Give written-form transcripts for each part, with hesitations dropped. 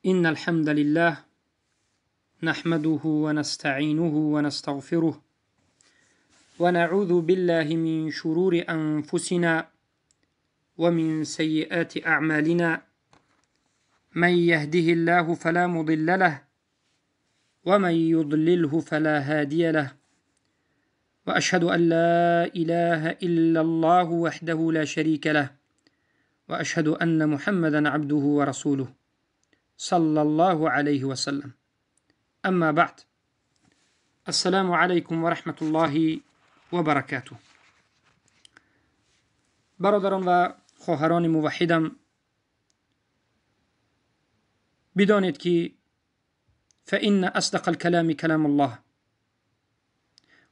إن الحمد لله نحمده ونستعينه ونستغفره ونعوذ بالله من شرور أنفسنا ومن سيئات أعمالنا من يهده الله فلا مضل له ومن يضلله فلا هادي له وأشهد أن لا إله إلا الله وحده لا شريك له وأشهد أن محمدا عبده ورسوله صلى الله عليه وسلم. اما بعد، السلام علیکم و رحمت الله و برکاته. برادران و خواهران موحدم، بدانید که فإن أصدق الكلام كلام الله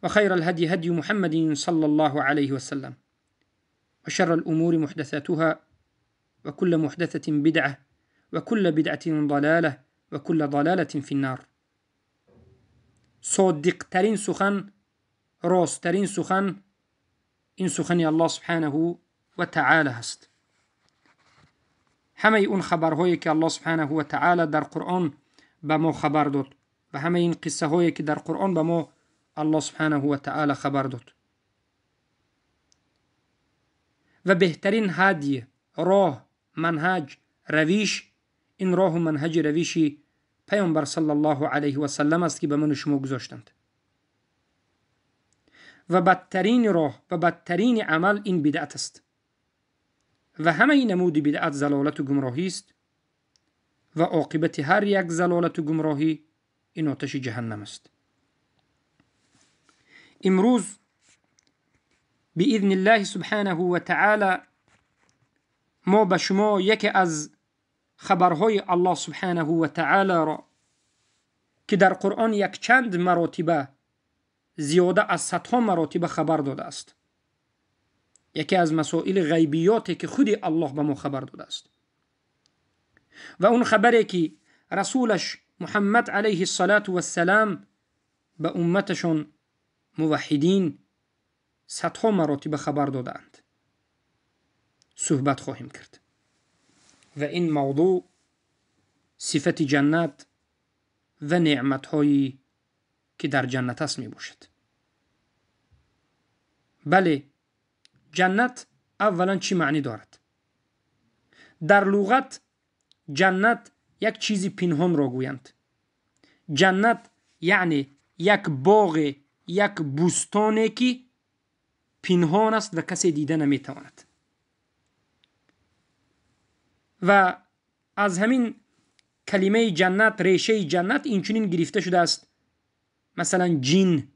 وخير الهدي هدي محمد صلى الله عليه وسلم وشر الأمور محدثاتها وكل محدثة بدعة وكل بدعة ضلالة وكل ضلالة في النار. صادق ترین سخن، راست ترین سخن، این سخن الله سبحانه و تعالی هست. همه اون خبرهایی که الله سبحانه و تعالی در قرآن به ما خبر داد و همه این قصه هایی که در قرآن به ما الله سبحانه و تعالی خبر داد و بهترین هدی، راه، منهج، رویش، این راه و منهج رویشی پیامبر صلی الله علیه و سلم است که به من و شما گذاشتند. و بدترین راه و بدترین عمل این بدعت است و همه این نمود بدعت ضلالت و گمراهی است و عاقبت هر یک ضلالت و گمراهی این آتش جهنم است. امروز باذن الله سبحانه و تعالی ما به شما یکی از خبرهای الله سبحانه و تعالی را که در قرآن یک چند مراتبه زیاده از صدها مراتبه خبر داده است، یکی از مسائل غیبیاتی که خود الله به ما خبر داده است و اون خبری که رسولش محمد علیه السلام به امتشون موحدین صدها مراتبه خبر دادند. صحبت خواهیم کرد و این موضوع صفت جنت و نعمت‌هایی که در جنت است می باشد. بله، جنت اولا چی معنی دارد؟ در لغت جنت یک چیزی پنهان را گویند. جنت یعنی یک باغ، یک بوستانی که پنهان است و کسی دیده نمی تواند. و از همین کلمه جنت، ریشه جنت اینچنین گرفته شده است. مثلا جین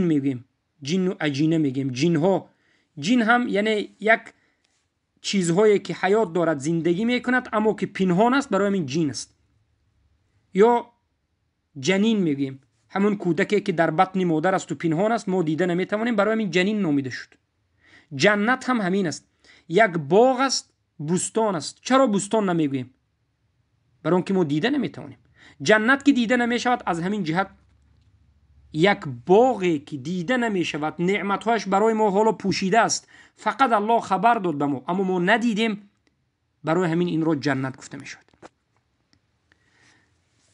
میگیم، جین و اجینه میگیم. جین هم یعنی یک چیزهایی که حیات دارد، زندگی میکند اما که پنهان است، برای همین جین است. یا جنین میگیم، همون کودکی که در بطن مادر است و پنهان است، ما دیده نمیتوانیم، برای همین جنین نامیده شد. جنت هم همین است، یک باغ است، بوستان است. چرا بوستان نمیگوییم؟ برای اون که ما دیده نمیتوانیم. جنت که دیده نمیشود، از همین جهت یک باغی که دیده نمیشود، نعمتهایش برای ما حالا پوشیده است، فقط الله خبر داد به ما اما ما ندیدیم، برای همین این رو جنت گفته میشود.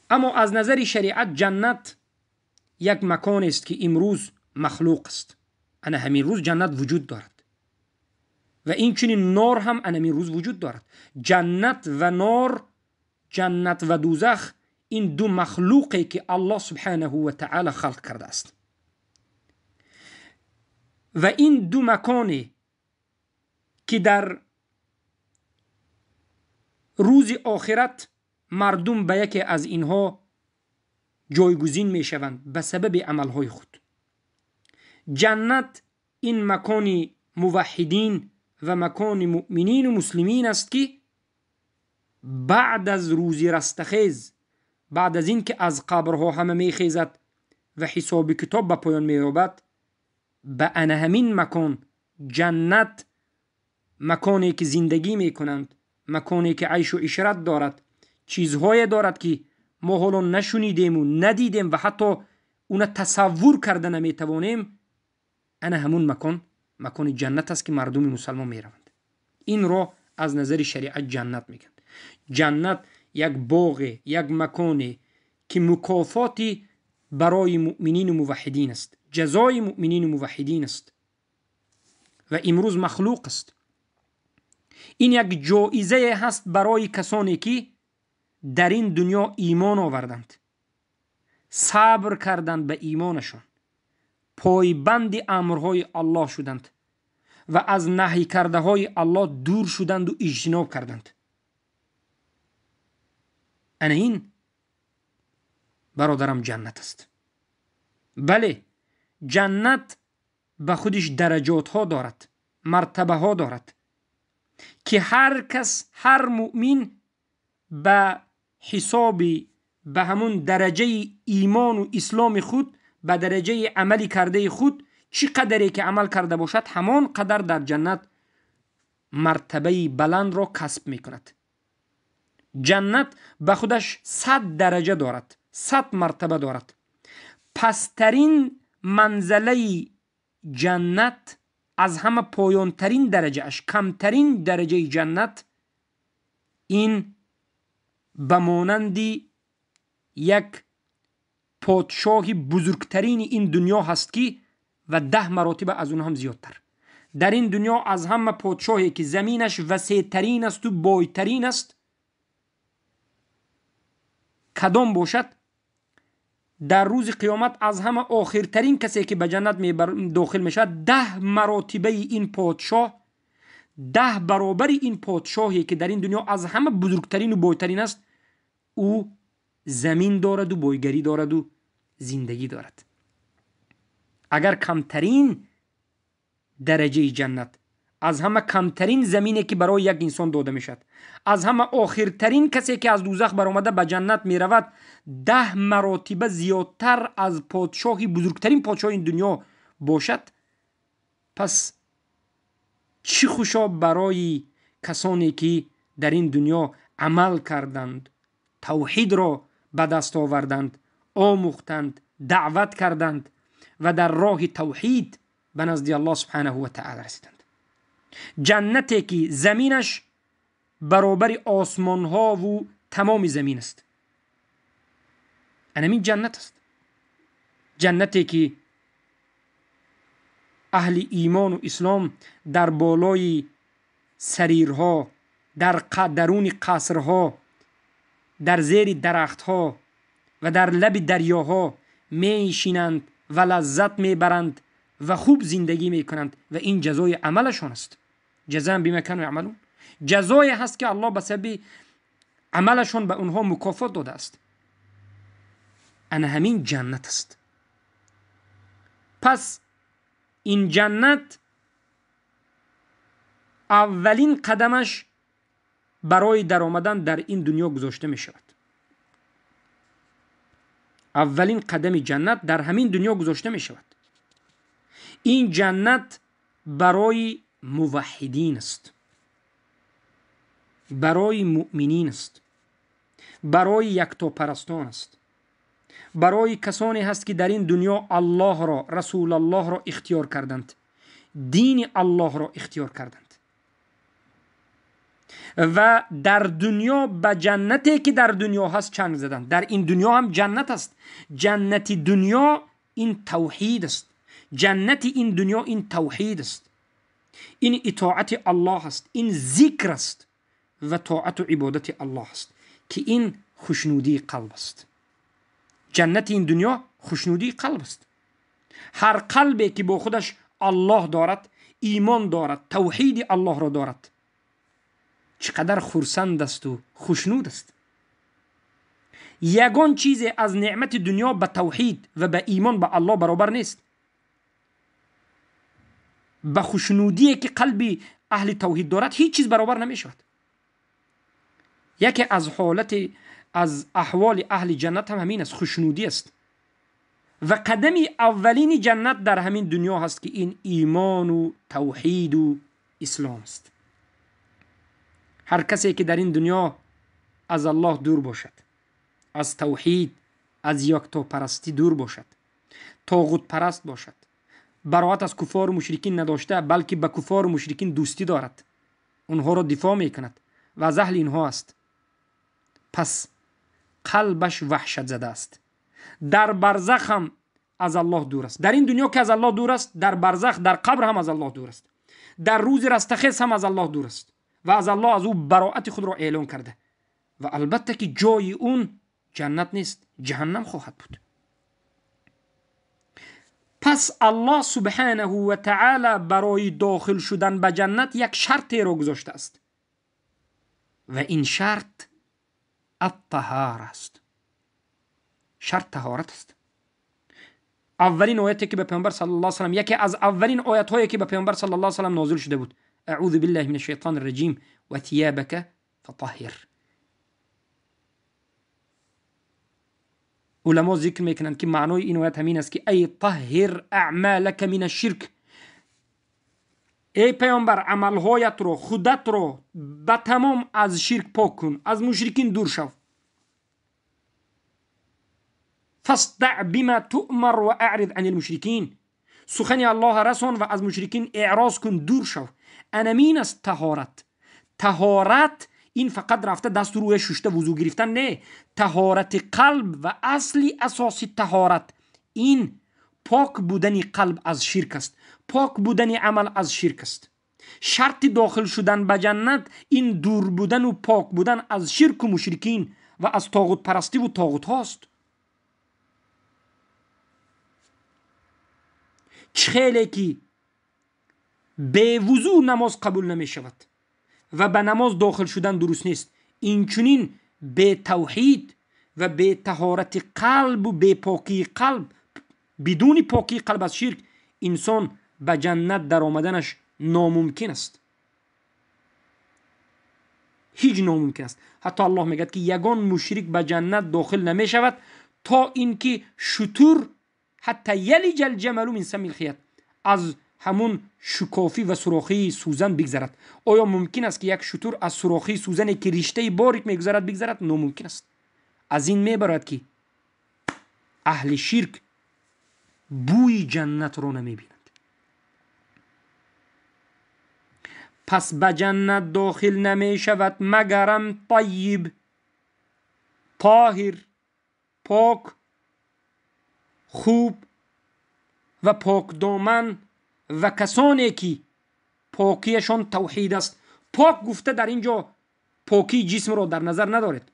اما از نظر شریعت جنت یک مکان است که امروز مخلوق است. انا همین روز جنت وجود دارد و این چنین نار هم همین روز وجود دارد. جنت و نار، جنت و دوزخ، این دو مخلوقی که الله سبحانه و تعالی خلق کرده است و این دو مکانی که در روز آخرت مردم به یکی از اینها جایگزین می شوند به سبب عملهای خود. جنت این مکان موحدین و مکان مؤمنین و مسلمین است که بعد از روزی رستخیز، بعد از این که از قبرها همه می خیزد و حساب کتاب به پایان می یابد، به همین مکان جنت، مکانی که زندگی می کنند، مکانی که عیش و عشرت دارد، چیزهای دارد که ما حالا نشنیدیم و ندیدیم و حتی اون تصور کرده نمی توانیم، همون مکان جنت است که مردم مسلمان می روند. این را از نظر شریعت جنت میگن. جنت یک باغ، یک مکان که مکافاتی برای مؤمنین و موحدین است، جزای مؤمنین و موحدین است و امروز مخلوق است. این یک جایزه هست برای کسانی که در این دنیا ایمان آوردند، صبر کردند به ایمانشان، پایبند امرهای الله شدند و از نهی کرده های الله دور شدند و اجتناب کردند. این برادرم جنت است. بله، جنت به خودش درجات ها دارد، مرتبه ها دارد که هر کس، هر مؤمن به حساب، به همون درجه ایمان و اسلام خود، به درجه عملی کرده خود، چی قدری که عمل کرده باشد همان قدر در جنت مرتبه بلند را کسب می کند. جنت به خودش 100 درجه دارد، 100 مرتبه دارد. پسترین منزله جنت از همه پایانترین درجه اش، کمترین درجه جنت، این به مانندی یک پادشاه بزرگترین این دنیا هست که و 10 مراتب از اون هم زیادتر. در این دنیا از همه پادشاهی که زمینش وسیع ترین است و بایترین است کدام باشد، در روز قیامت از همه آخرترین کسی که به جنت داخل می شود 10 مراتبه این پادشاه، 10 برابر این پادشاهی که در این دنیا از همه بزرگترین و بایترین است، او زمین دارد و بایگری دارد و زندگی دارد. اگر کمترین درجه جنت، از همه کمترین زمینی که برای یک انسان داده می شد، از همه آخرترین کسی که از دوزخ برآمده به جنت می رود 10 مراتبه زیادتر از پادشاهی بزرگترین پادشاه این دنیا باشد، پس چی خوشا برای کسانی که در این دنیا عمل کردند، توحید را به دست آوردند، آموختند، دعوت کردند و در راه توحید به نزد الله سبحانه و تعالی رسیدند. جنتی که زمینش برابر آسمان ها و تمام زمین است، این جنت است. جنتی که اهل ایمان و اسلام در بالای سریرها، در درون قصرها، در زیر درختها و در لب دریاها میشینند و لذت میبرند و خوب زندگی میکنند و این جزای عملشون است. جزاء بما كانوا يعملون، جزای هست که الله به سبب عملشون به اونها مکافات داده است. همین جنت است. پس این جنت اولین قدمش برای در آمدن در این دنیا گذاشته می شود. اولین قدم جنت در همین دنیا گذاشته می شود. این جنت برای موحدین است، برای مؤمنین است، برای یکتاپرستان است، برای کسانی هست که در این دنیا الله را، رسول الله را اختیار کردند، دین الله را اختیار کردند و در دنیا به جنتی که در دنیا هست چنگ زدند. در این دنیا هم جنت است. جنت دنیا این توحید است. جنت این دنیا این توحید است، این اطاعت الله است، این ذکر است و طاعت و عبادت الله است که این خوشنودی قلب است. جنت این دنیا خوشنودی قلب است. هر قلبی که با خودش الله دارد، ایمان دارد، توحید الله را دارد، چقدر خرسند است و خوشنود است. یگان چیز از نعمت دنیا به توحید و به ایمان به الله برابر نیست. به خوشنودی که قلبی اهل توحید دارد هیچ چیز برابر نمی شود. یکی از احوال اهل جنت هم همین است، خوشنودی است. و قدم اولین جنت در همین دنیا هست که این ایمان و توحید و اسلام است. هر کسی که در این دنیا از الله دور باشد، از توحید، از یکتاپرستی دور باشد، طاغوت پرست باشد، براءت از کفار و مشرکین نداشته بلکه به کفار و مشرکین دوستی دارد، اونها را دفاع میکند و از اهل اینها است، پس قلبش وحشت زده است. در برزخ هم از الله دور است. در این دنیا که از الله دور است، در برزخ، در قبر هم از الله دور است. در روز رستخیز هم از الله دور است و از الله از او براءت خود را اعلان کرده و البته که جای اون جنت نیست، جهنم خواهد بود. پس الله سبحانه و تعالی برای داخل شدن به جنت یک شرطی را گذاشته است و این شرط الطهار است. شرط طهارت است. اولین آیتی که به پیامبر صلی الله علیه و سلم، یکی از اولین آیات هایی که به پیامبر صلی الله علیه و سلم نازل شده بود، اعوذ بالله من الشیطان الرجیم و ثیابک فطهر. علما ذکر میکنند که معنای این آیت همین است که ای طهر اعمالک من الشرک، ای پیامبر عملهایت رو، خودت رو به تمام از شرک پاک کن، از مشرکین دور شو. فاصدع بما تؤمر و اعرض عن المشرکین، سخن الله رسان و از مشرکین اعراض کن، دور شو. انمین است طهارت. طهارت این فقط رفته دست روی ششته وضو گرفتن نه. طهارت قلب و اصلی اساسی طهارت این پاک بودن قلب از شرک است، پاک بودن عمل از شرک است. شرط داخل شدن به جنت این دور بودن و پاک بودن از شرک و مشرکین و از طاغوت پرستی و طاغوت هاست. خیلی که به وضو نماز قبول نمی شود و به نماز داخل شدن درست نیست، این چنین به توحید و به طهارت قلب و به پاکی قلب، بدون پاکی قلب از شرک، انسان به جنت در آمدنش ناممکن است. هیچ ناممکن است. حتی الله میگه که یگان مشرک به جنت داخل نمی شود تا اینکه شتر حتی یلج الجمل من سم الخیاط، از همون شکافی و سوراخی سوزن بگذرد. آیا ممکن است که یک شتر از سوراخی سوزنی که رشته باریک میگذرد بگذرد؟ ناممکن است. از این میبرد که اهل شرک بوی جنت رو نمیبینند. پس به جنت داخل نمی شود مگرم طیب، طاهر، پاک، خوب و پاک دامن و کسانی که پاکیشان توحید است. پاک گفته در اینجا پاکی جسم را در نظر ندارد.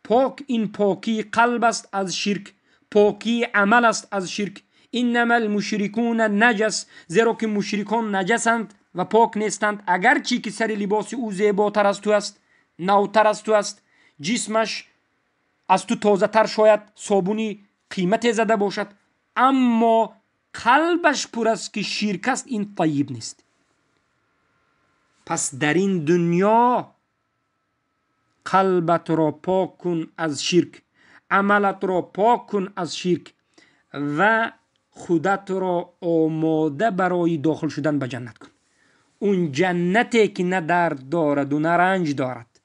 پاک این پاکی قلب است از شرک، پاکی عمل است از شرک. انما المشرکون نجس، زیرا که مشرکان نجسند و پاک نیستند. اگرچه که سر لباس او زیباتر از تو است، نوتر از تو است، جسمش از تو تازه تر شاید صابونی قیمت زده باشد، اما قلبش پر است که شرک است، این طیب نیست. پس در این دنیا قلبت را پاک کن از شرک، عملت را پاک کن از شرک و خودت را آماده برای داخل شدن به جنت کن. اون جنتی که نه درد دارد و نه رنج دارد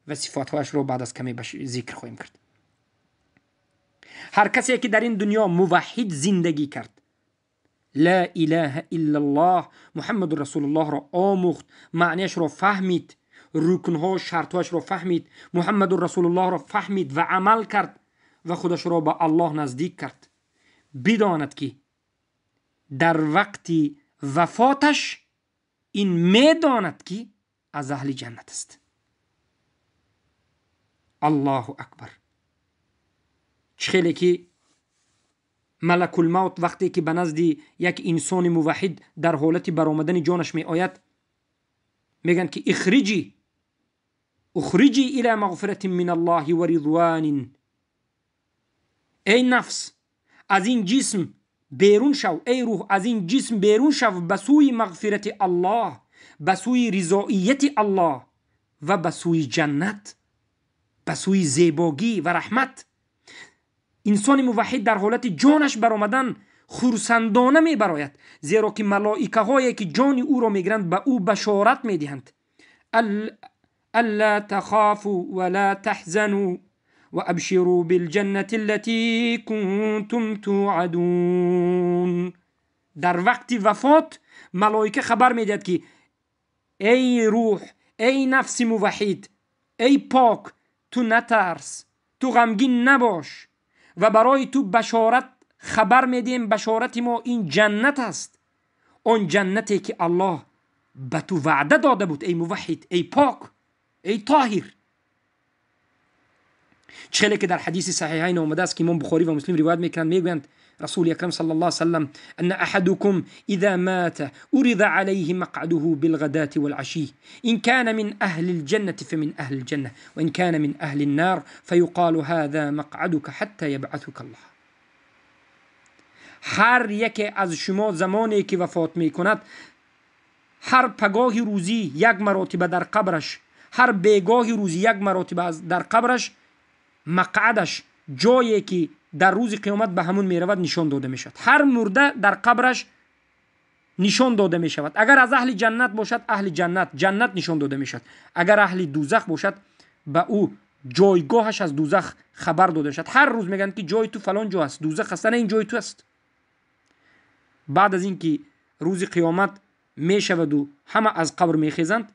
و صفاتهاش رو بعد از کمی ذکر خواهیم کرد. هر کسی که در این دنیا موحد زندگی کرد، لا اله الا الله محمد رسول الله را آموخت، معنیش را فهمید، رکنها شرطهاش را فهمید، محمد رسول الله را فهمید و عمل کرد و خودش را به الله نزدیک کرد، بداند که در وقت وفاتش این میداند که از اهل جنت است. الله اکبر. خیلی که ملک الموت وقتی که به نزد یک انسان موحد در حالت برآمدن جانش می آید، میگن که اخرجی الی مغفرت من الله و رضوان. ای نفس از این جسم بیرون شو، ای روح از این جسم بیرون شو به سوی مغفرت الله، به سوی رضایت الله و به سوی جنت، به سوی زیبایی و رحمت. انسان موحد در حالت جانش برآمدن خرسندانه می براید، زیرا که ملائکه هایی که جان او را میگیرند به او بشارت میدهند الا تخافوا ولا تحزنوا وابشروا بالجنة التي كنتم توعدون. در وقت وفات ملائکه خبر میدهد که ای روح، ای نفس موحد، ای پاک، تو نترس، تو غمگین نباش و برای تو بشارت خبر میدیم. بشارت ما این جنت است، اون جنتی که الله به تو وعده داده بود ای موحد، ای پاک، ای طاهر. چخیلی که در حدیث صحیحین آمده است که امام بخاری و مسلم روایت میکنند، میگویند رسول اکرم صلی الله علیه وسلم ان احدكم اذا مات اريد عليه مقعده بالغداة والعشي ان كان من اهل الجنة فمن اهل الجنة وان كان من اهل النار فيقال هذا مقعدك حتى يبعثك الله. هر یک از شما زمانی که وفات میکند، هر پگاه روزی یک مرتبه در قبرش، هر بیگاه روزی یک مرتبه در قبرش، مقعدش، جایی که در روز قیامت به همون میرود نشان داده میشد. هر مرده در قبرش نشان داده میشود. اگر از اهل جنت باشد اهل جنت، جنت نشان داده میشد. اگر اهل دوزخ باشد به او جایگاهش از دوزخ خبر داده شد. هر روز میگن که جای تو فلان جا است، دوزخ است، نه این جای تو است. بعد از اینکه روز قیامت میشود و همه از قبر میخیزند،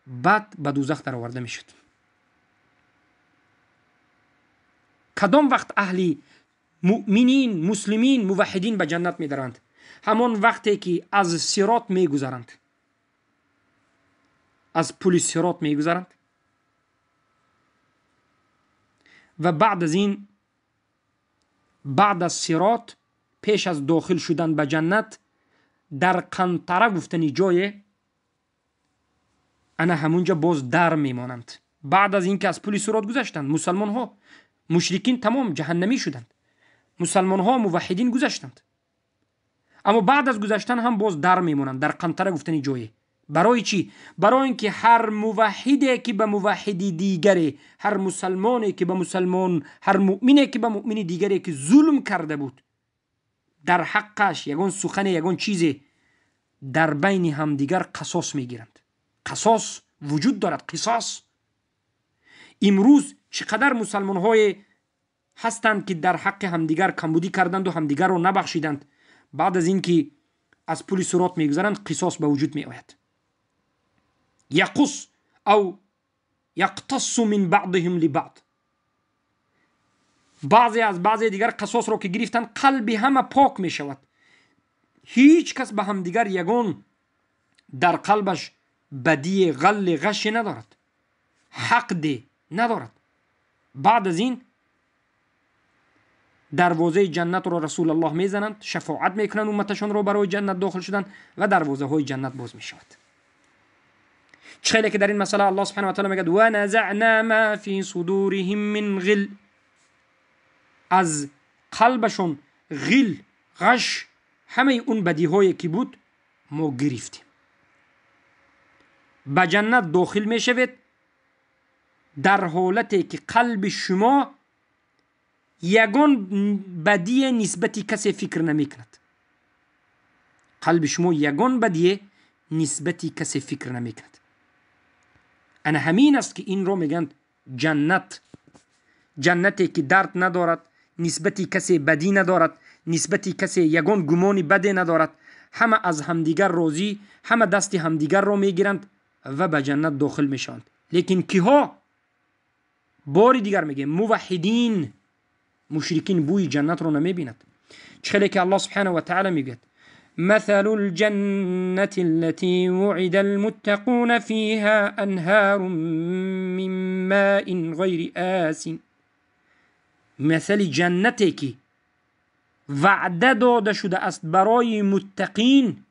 بعد به دوزخ در آورده میشد. کدام وقت اهل مؤمنین، مسلمین، موحدین به جنت میدرند؟ همان وقتی که از صراط میگذرند، از پل صراط میگذرند و بعد از این، بعد از صراط، پیش از داخل شدن به جنت، در قنطره گفتنی جای انا همونجا باز در میمانند. بعد از اینکه از پل صراط گذشتند، مسلمان ها، مشرکین تمام جهنمی شدند، مسلمان ها موحدین گذشتند، اما بعد از گذشتن هم باز در میمونند، در قنطره گفتنی جایی. برای چی؟ برای اینکه هر موحدی که به موحدی دیگری، هر مسلمانی که به مسلمان، هر مؤمنی که به مؤمن دیگری که ظلم کرده بود، در حقش یگان سخن، یگان چیزی، در بین هم دیگر قصاص میگیرند. قصاص وجود دارد، قصاص. امروز چقدر مسلمان های هستند که در حق همدیگر کمبودی کردند و همدیگر رو نبخشیدند، بعد از اینکه از پل صراط میگذرند قصاص به وجود می آید. یقص او یقتص من بعضهم لبعض. بعضی از بعضی دیگر قصاص رو که گرفتند، قلب همه پاک می شود. هیچ کس به همدیگر یگان در قلبش بدی، غل، غش ندارد، حقد ندارد. بعد از این دروازه جنت رو رسول الله میزنند، شفاعت میکنند امتشان رو برای جنت داخل شدن و دروازه های جنت باز میشود. چخیلی که در این مسئله الله سبحانه و تعالی میگه و نزعنا ما فی صدورهم من غل. از قلبشون غل، غش، همه اون بدی هایی که بود ما گرفتیم. به جنت داخل میشوید در حالتی که قلب شما یگان بدی نسبتی کسی فکر نمی کند. قلب شما یگان بدی نسبتی کسی فکر نمی کند. انا همین است که این رو میگن جنت. جنتی که درد ندارد، نسبتی کسی بدی ندارد، نسبتی کسی یگان گمانی بدی ندارد، همه از همدیگر راضی، همه دست همدیگر رو میگیرند و به جنت داخل میشوند. لیکن کیها؟ باری دیگر میگه موحدین. مشرکین بوی جنت رو نمیبیند. چخیلی که الله سبحانه و تعالی میگه مثل الجنة التي وعد المتقون فيها انهار من ماء غير آسن. مثل جنتی که وعده داده شده است برای متقین،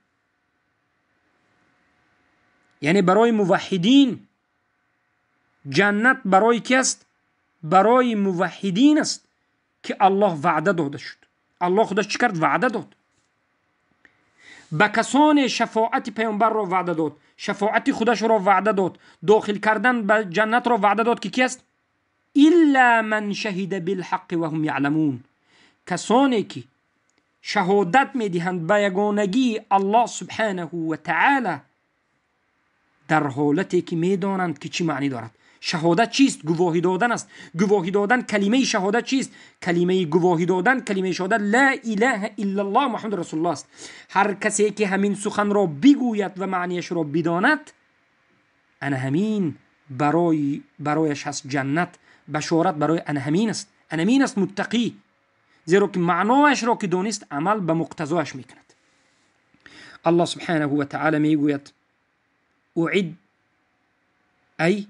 یعنی برای موحدین. جنت برای کی است؟ برای موحدین است که الله وعده داده شد. الله خودش چی کرد؟ وعده داد. به کسان شفاعت پیامبر را وعده داد، شفاعت خودش را وعده داد، داخل کردن به جنت را وعده داد که کی است؟ الا من شهد بالحق و هم یعلمون. کسانی که شهادت میدهند به یگانگی الله سبحانه و تعالی در حالتی که میدانند که چی معنی دارد. شهادت چیست؟ گواهی دادن است. گواهی دادن، کلمه شهادت چیست؟ کلمه گواهی دادن، کلمه شهادت لا اله الا الله محمد رسول الله است. هر کسی که همین سخن را بگوید و معنیش را بداند، انا همین برایش هست جنت بشارت برای همین است. همین است متقی، زیرا که معنایش را که دانست عمل به مقتضایش میکند. الله سبحانه و تعالی میگوید اعد، ای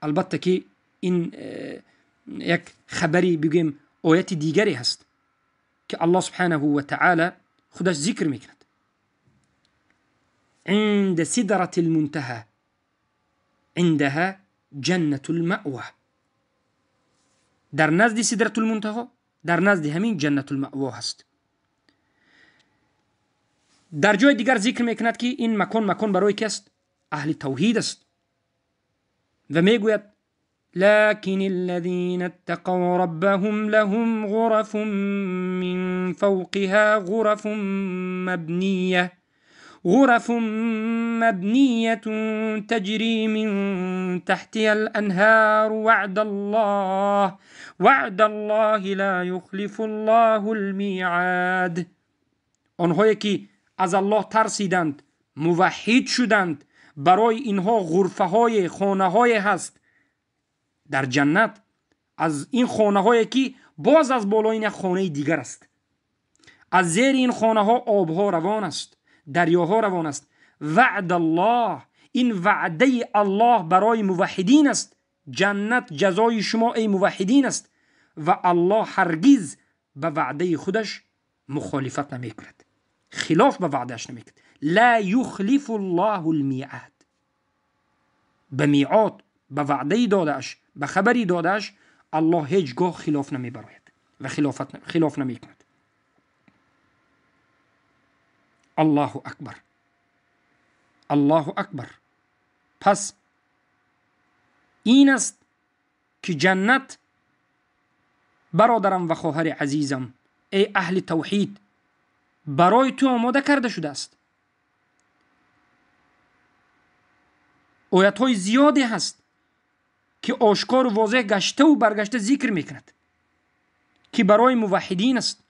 البته که این یک خبری بگیم آیت دیگری هست که الله سبحانه و تعالی خودش ذکر میکند. عند سدرة المنتهى عندها جنة المأوى. در نزد سدرة المنتهى، در نزد همین جنت المأوى هست. در جای دیگر ذکر میکند که این مکان برای کس اهل توحید است و میگوید لكن الذين اتقوا ربهم لهم غرف من فوقها غرف مبنية تجري من تحتها الأنهار وعد الله لا يخلف الله الميعاد. آنهایی که از الله ترسیدند، موحد شدند، برای اینها غرفه های، خانه های هست در جنت. از این خانه هایی که باز از بالای این خانه دیگر است. از زیر این خانه ها آبها روان است، دریاها روان است. وعد الله، این وعده الله برای موحدین است. جنت جزای شما ای موحدین است و الله هرگز به وعده خودش مخالفت نمی کند، خلاف به وعدهش نمی کند. لا یخلف الله المیعاد. به میعاد، به وعده دادهش، به خبری دادهش الله هیچگاه خلاف نمی براید و خلاف نمی کند. الله اکبر، الله اکبر. پس این است که جنت، برادرم و خواهر عزیزم، ای اهل توحید، برای تو آماده کرده شده است. آیات های زیادی هست که آشکار و واضح گشته و برگشته ذکر میکند که برای موحدین است.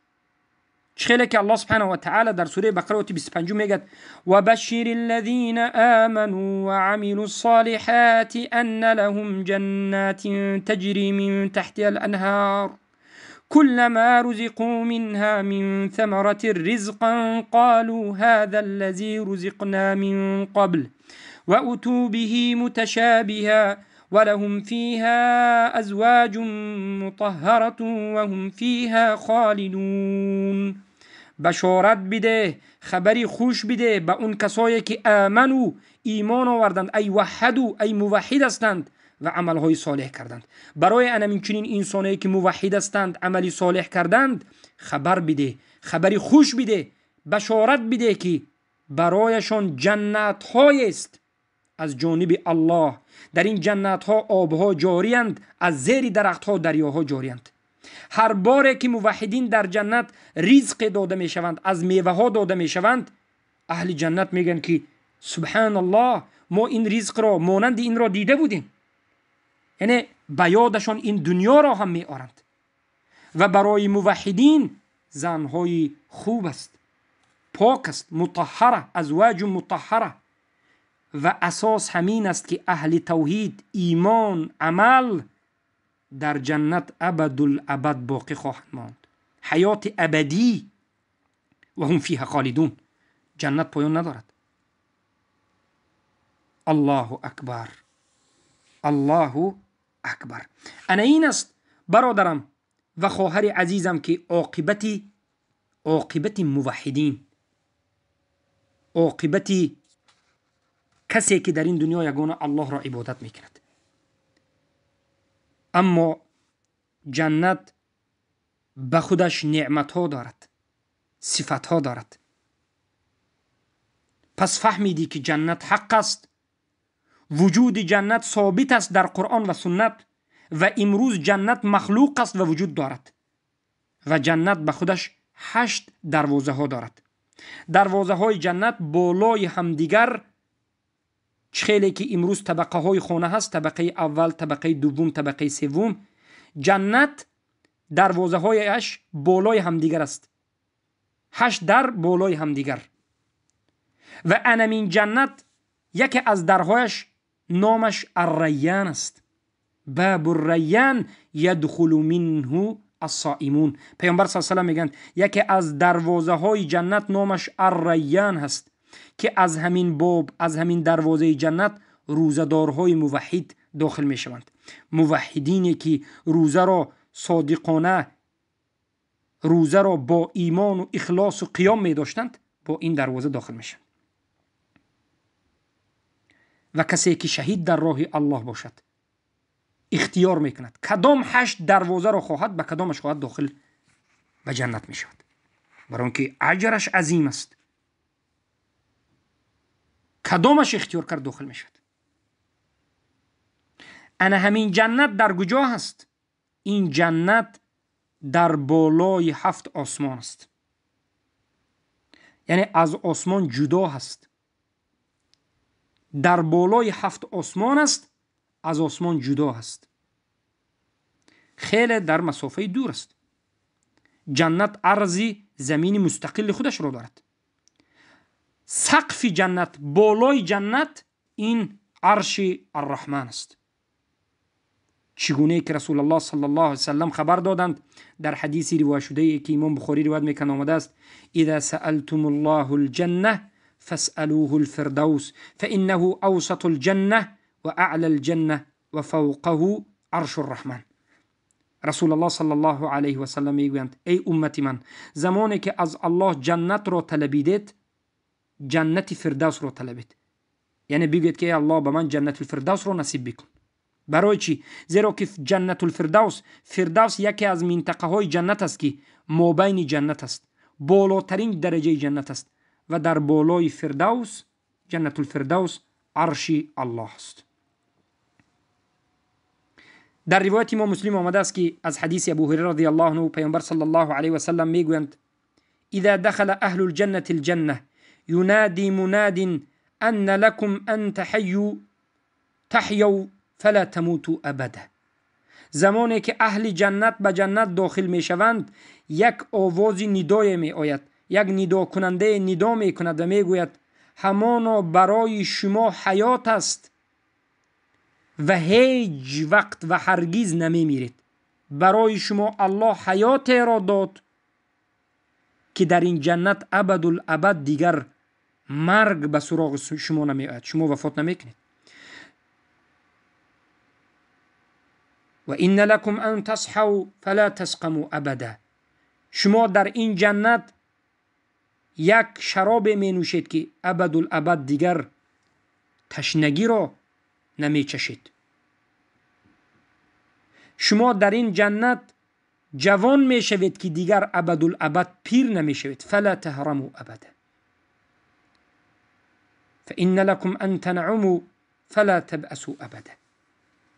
خیلی که الله سبحانه و تعالی در سوره بقره 25 میگه و بشر الذین آمنوا وعملوا الصالحات ان لهم جنات تجری من تحتها الانهار كلما رزقوا منها من ثمرة رزقا قالوا هذا الذي رزقنا من قبل وأتوا به متشابها ولهم فيها أزواج مطهرة وهم فيها خالدون. بشارت بده، خبری خوش بده به اون کسایی که آمنو، ایمان آوردند، ای وحدو، ای موحد هستند و عملهای صالح کردند. برای انم چنین انسانایی که موحد هستند، عملی صالح کردند، خبر بده، خبری خوش بده، بشارت بده که برایشان جنت های است از جانب الله. در این جنت ها آبها جاری اند، از زیر درخت ها دریاها جاری اند. هر باره که موحدین در جنت رزق داده می شوند، از میوه ها داده می شوند، اهل جنت میگن که سبحان الله، ما این رزق را، مانند این را دیده بودیم. یعنی به یادشان این دنیا را هم می آرند. و برای موحدین زنهای خوب است، پاک است، مطهره، ازواج مطهره. و اساس همین است که اهل توحید، ایمان، عمل در جنت ابدالابد باقی خواهند ماند، حیات ابدی. و هم فیها خالدون. جنت پایان ندارد. الله اکبر، الله اکبر. انا این است برادرم و خواهر عزیزم که عاقبت موحدین، عاقبت کسی که در این دنیا یگانه الله را عبادت میکند. اما جنت به خودش نعمت ها دارد، صفت ها دارد. پس فهمیدی که جنت حق است. وجود جنت ثابت است در قرآن و سنت و امروز جنت مخلوق است و وجود دارد. و جنت به خودش 8 دروازه ها دارد. دروازه های جنت بالای همدیگر، خیلی که امروز طبقه های خانه هست، طبقه اول، طبقه دوم، طبقه سوم. جنت دروازه هایش بالای همدیگر است، 8 در بالای همدیگر. و انمین جنت یکی از درهایش نامش الریان است. باب الریان یدخل منه الصائمون. پیامبر صلی الله علیه و میگن یکی از دروازه های جنت نامش الریان هست که از همین باب، از همین دروازه جنت روزدارهای موحد داخل می شوند. موحدینی که روزه را صادقانه، روزه را با ایمان و اخلاص و قیام می داشتند، با این دروازه داخل می شوند. و کسی که شهید در راه الله باشد اختیار می کند کدام 8 دروازه را خواهد، به کدامش خواهد داخل به جنت می شود، برای آنکه اجرش عظیم است. کدامش اختیار کرد داخل می شود. انا همین جنت در کجا هست؟ این جنت در بالای 7 آسمان است، یعنی از آسمان جدا هست. در بالای 7 آسمان است، از آسمان جدا هست، خیلی در مسافه دور است. جنت عرضی زمین مستقل خودش را دارد. سقف جنت، بالای جنت، این عرش الرحمن است. چگونه که رسول الله صلی الله علیه وسلم خبر دادند در حدیثی روایت شده که امام بخاری روایت میکنه آمده است: اذا سألتم الله الجنه فاسألوه الفردوس فإنه اوسط الجنه و اعلى الجنه و فوقه عرش الرحمن. رسول الله صلی الله علیه و سلم میگویند ای امتی من، زمانی که از الله جنت را طلبیدید، جنت فردوس را طلبید. یعنی بگید که ای الله به من جنت الفردوس را نصیب بکن. برای چی؟ زیرا که جنت الفردوس، فردوس یکی از منطقه های جنت است که مابین جنت است، بالاترین درجه جنت است و در بالای فردوس، جنت الفردوس، عرش الله است. در روایت امام مسلم آمده است که از حدیث ابو هریره رضی الله عنه پیامبر صلی الله علیه و سلم میگویند: اذا دخل اهل الجنه الجنه ينادي مناد ان لكم ان تحيوا فلا تموتوا ابدا. زمانی که اهل جنت به جنت داخل می شوند، یک آواز ندای می آید، یک ندا کننده ندا می کند و می گوید همانا برای شما حیات است و هیچ وقت و هرگز نمی میرید. برای شما الله حیات را داد که در این جنت ابدالابد دیگر مرگ به سراغ شما نمی آید، شما وفات نمی کنید. و ان لکم ان تصحوا فلا تسقموا ابدا. شما در این جنت یک شراب می نوشید که ابدالابد دیگر تشنگی را نمی چشید. شما در این جنت جوان می شوید که دیگر ابدالابد پیر نمی شوید. فلا تهرموا ابدا. فإن لكم أن تنعموا فلا تبأسوا ابدا.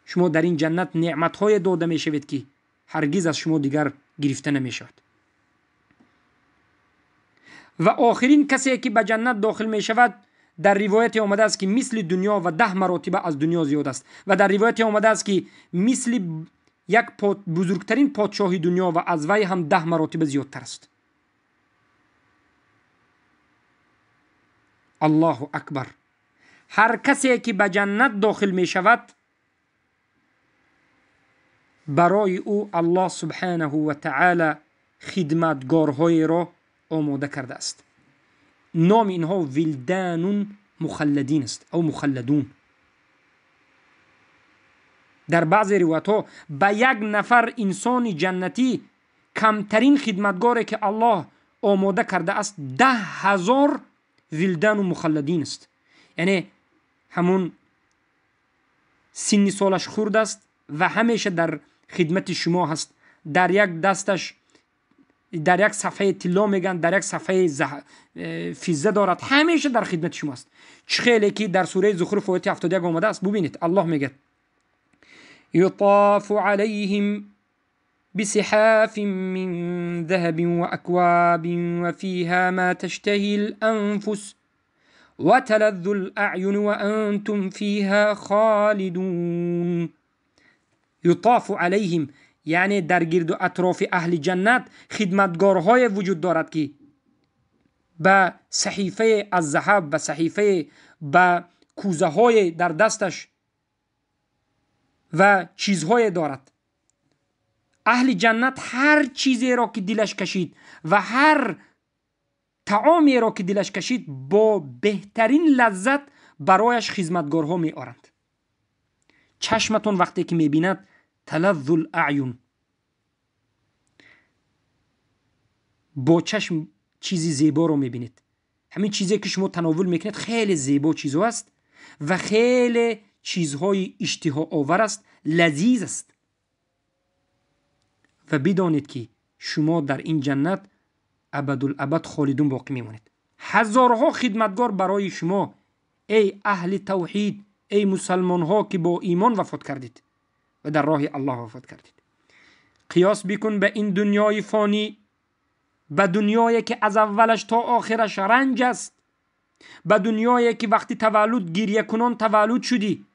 شما در این جنت نعمت‌های داده می شوید که هرگز از شما دیگر گرفته نمی شود. و آخرین کسی که به جنت داخل می شود، در روایت آمده است که مثل دنیا و 10 مراتب از دنیا زیاد است. و در روایت آمده است که مثل یک بزرگترین پادشاهی دنیا و از وی هم 10 مراتب زیادتر است. الله اکبر. هر کسی که به جنت داخل می شود، برای او الله سبحانه و تعالی خدمتگارهای را آماده کرده است. نام اینها ولدان مخلدین است او مخلدون. در بعض روایت ها به یک نفر انسان جنتی کمترین خدمتگاری که الله آماده کرده است 10,000 ولدان و مخلدین است. یعنی همون سن سالش خورد است و همیشه در خدمت شما هست. در یک دستش، در یک صفحه طلا میگن، در یک صفحه فیزه دارد، همیشه در خدمت شما است. چه خیلی که در سوره زخرف آیه 71 آمده است. ببینید الله میگه یطاف علیهم بصحاف من ذهب واکواب وفیها ما تشتهی الانفس وتلذ الاعین وانتم فیها خالدون. یطاف علیهم یعنی در گرد و اطراف اهل جنت خدمتگارهای وجود دارد که به صحیفه از ذهب و صحیفه به کوزه های در دستش و چیزهای دارد. اهل جنت هر چیزی را که دلش کشید و هر طعامی را که دلش کشید با بهترین لذت برایش خدمتگارها می آرند. چشمتون وقتی که می بیند تلذ الاعین، با چشم چیزی زیبا رو می بینید. همین چیزی که شما تناول میکنید خیلی زیبا چیزها است و خیلی چیزهای اشتها آور است، لذیذ است. و بدانید که شما در این جنت ابدالابد خالدون باقی میمونید. هزارها خدمتگار برای شما ای اهل توحید، ای مسلمان ها که با ایمان وفات کردید و در راه الله وفات کردید. قیاس بکن به این دنیای فانی، به دنیایی که از اولش تا آخرش رنج است، به دنیایی که وقتی تولد گریه کنان تولد شدی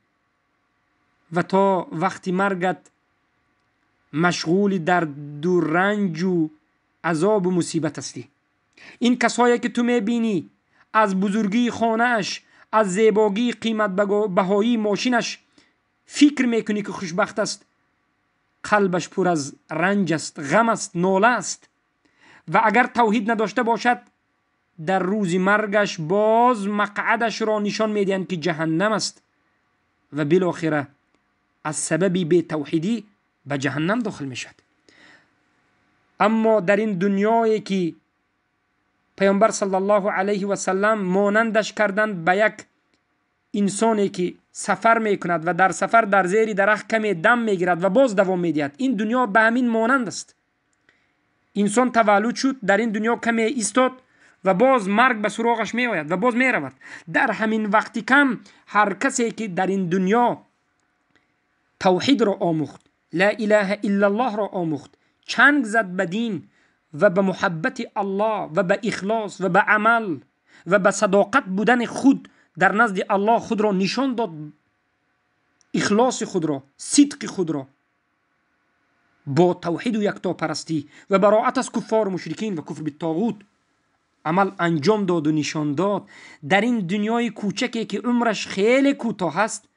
و تا وقتی مرگت مشغول در دو رنج و عذاب و مصیبت هستی. این کسایی که تو میبینی از بزرگی خانهش، از زیباگی قیمت بهایی ماشینش فکر میکنی که خوشبخت است، قلبش پر از رنج است، غم است، ناله است. و اگر توحید نداشته باشد در روز مرگش باز مقعدش را نشان میدهند که جهنم است و بالاخره از سببی بی توحیدی به جهنم داخل میشد. اما در این دنیایی که پیامبر صلی الله علیه و سلم مانندش کردند به یک انسانی که سفر میکند و در سفر در زیر درخت کمی دم میگیرد و باز دوام میدهد، این دنیا به همین مانند است. انسان تولد شد، در این دنیا کمی ایستاد و باز مرگ به سراغش می آید و باز می رود. در همین وقتی کم هر کسی که در این دنیا توحید را آموخت، لا اله الا الله را آموخت، چنگ زد به دین و به محبت الله و به اخلاص و به عمل و به صداقت بودن خود در نزد الله خود را نشان داد، اخلاص خود را، صدق خود را با توحید و یکتا پرستی و براءت از کفار و مشرکین و کفر بالطاغوت عمل انجام داد و نشان داد. در این دنیای کوچکی که عمرش خیلی کوتاه است،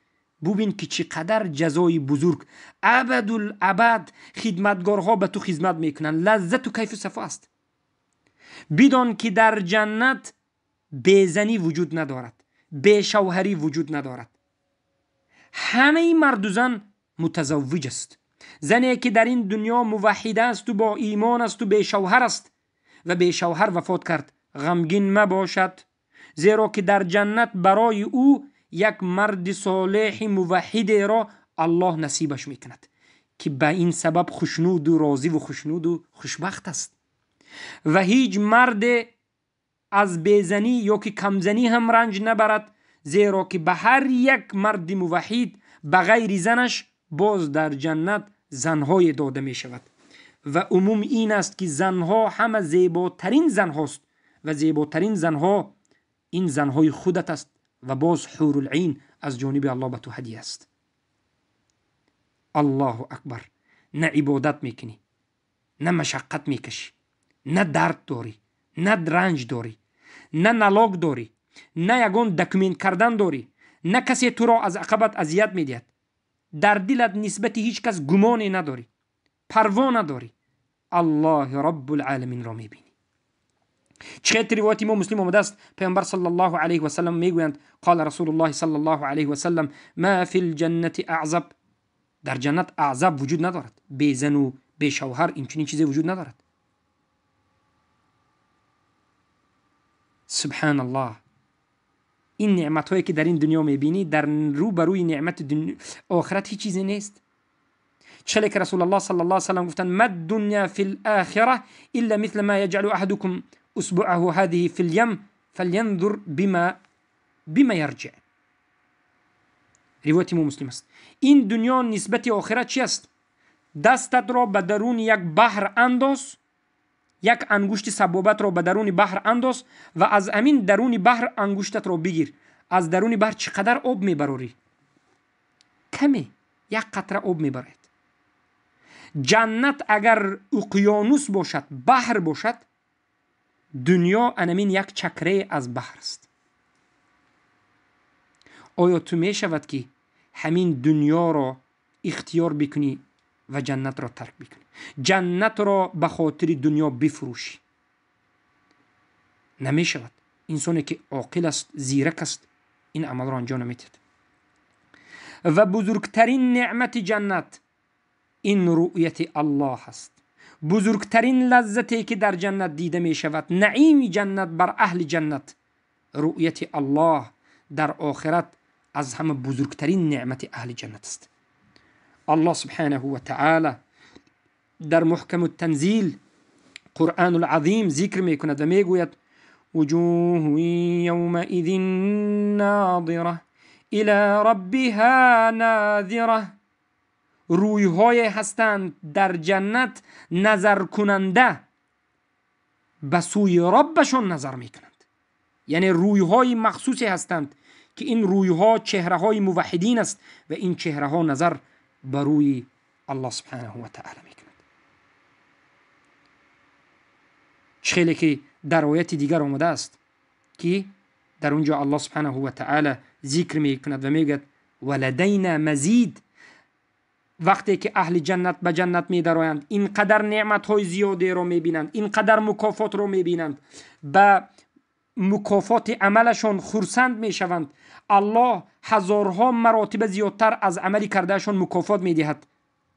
ببین که چقدر جزای بزرگ ابدالابد خدمتگارها به تو خدمت میکنن. لذت و کیف و صفا است. بدان که در جنت بیزنی وجود ندارد، بیشوهری وجود ندارد. همه مرد و زن متزوج است. زنی که در این دنیا موحده است و با ایمان است و بیشوهر است و بیشوهر وفات کرد، غمگین مباشد، زیرا که در جنت برای او یک مرد صالح موحد را الله نصیبش میکند که به این سبب خوشنود و راضی و خوشنود و خوشبخت است. و هیچ مرد از بیزنی یا که کمزنی هم رنج نبرد، زیرا که به هر یک مرد موحد به غیر زنش باز در جنت زنهای داده می شود. و عموم این است که زنها همه زیباترین زنهاست و زیباترین زنها این زنهای خودت است و باز حور العین از جانب الله به تو هدیه است. الله اکبر. نه عبادت میکنی، نه مشقت میکشی، نه درد داری، نه رنج داری، نه نلاگ داری، نه یگان دکومنت کردن داری، نه کسی تو را از عقبت اذیت میدهد، در دلت نسبت هیچ کس گمانی نداری، پروا نداری، الله رب العالمین را میبینی. چقدر روایت ما مسلم آمده است، پیامبر صلی الله علیه و سلم میگویند قال رسول الله صلی الله علیه و سلم ما فی الجنه اعزب، در جنت اعزب وجود ندارد، بی زن و بی شوهر این چنین چیزی وجود ندارد. سبحان الله. این نعمت هایی که در این دنیا میبینی در روبروی نعمت آخرت هیچ چیزی نیست. چله که رسول الله صلی الله علیه و سلم گفتن ما الدنیا فی الاخره الا مثل ما یجعل احدکم اصبعه هذه فی الیم فلینظر بما یرجع. روایت مسلم است. این دنیا نسبت آخرت چی است؟ دستت را به درون یک بحر انداز، یک انگشت سبابت را به درون بحر انداز و از امین درون بحر انگشتت را بگیر. از درون بحر چقدر آب میبراری؟ کمی، یک قطره آب میبرید. جنت اگر اقیانوس باشد، بحر باشد، دنیا انمین یک چکره از بحر است. آیا تو میشود که همین دنیا را اختیار بکنی و جنت را ترک بکنی، جنت را به خاطر دنیا بفروشی. نمی شود. انسانی که عاقل است، زیرک است، این عمل را انجام نمیدهد. و بزرگترین نعمت جنت این رؤیت الله است. بزرگترین لذتی که در جنت دیده می شود، نعیم جنت بر اهل جنت، رؤیت الله در آخرت از همه بزرگترین نعمت اهل جنت است. الله سبحانه و تعالی در محکم التنزیل قرآن العظیم ذکر می کند و می گوید وجوه یومئذ ناظره الى ربها ناظره. رویهای هستند در جنت نظر کننده به سوی ربشون نظر می کنند. یعنی رویهای مخصوصی هستند که این رویها چهره های موحدین است و این چهره ها نظر به روی الله سبحانه و تعالی می کنند. خیلی که در آیت دیگر آمده است که در اونجا الله سبحانه و تعالی ذکر می کند و می گوید ولدینا مزید. وقتی که اهل جنت به جنت می درآیند، اینقدر نعمت های زیادی رو می بینند، اینقدر مکافات رو می بینند، به مکافات عملشون خرسند می شوند. الله هزارها مراتب زیادتر از عملی کردهشون مکافات می دهد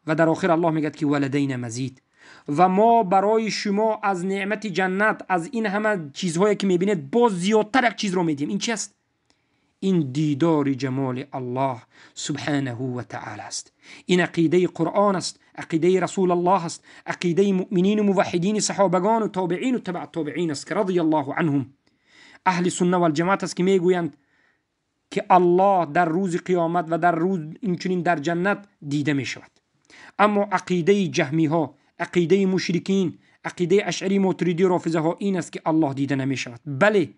و در آخر الله می گوید که ولدینا مزید. و ما برای شما از نعمت جنت، از این همه چیزهایی که می بینید، باز زیادتر یک چیز رو می دهیم. این چی است؟ این دیدار جمال الله سبحانه و تعالی است. این عقیده قرآن است، عقیده رسول الله است، عقیده مؤمنین و موحدین صحابگان و تابعین و تبع التابعین است که رضی الله عنهم. اهل سنت و الجماعت است که میگویند که الله در روز قیامت و در روز اینچنین در جنت دیده می شود. اما عقیده جهمی ها، عقیده مشرکین، عقیده اشعری ماتریدی رافضه ها این است که الله دیده نمی شود. بله،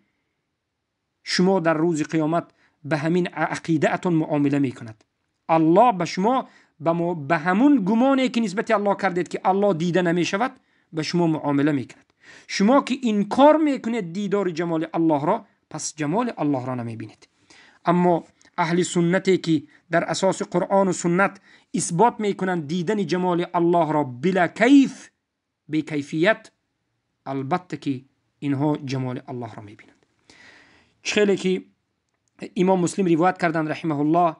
شما در روز قیامت به همین عقیده اتون معامله می کند. الله به شما به همون گمانی که نسبت الله کردید که الله دیده نمی شود به شما معامله می کند. شما که انکار می کنید دیدار جمال الله را، پس جمال الله را نمی بینید. اما اهل سنتی که در اساس قرآن و سنت اثبات می کنند دیدن جمال الله را بلا کیف، بی کیفیت، البته که اینها جمال الله را می بینند. خیلی که امام مسلم روایت کردند رحمه الله،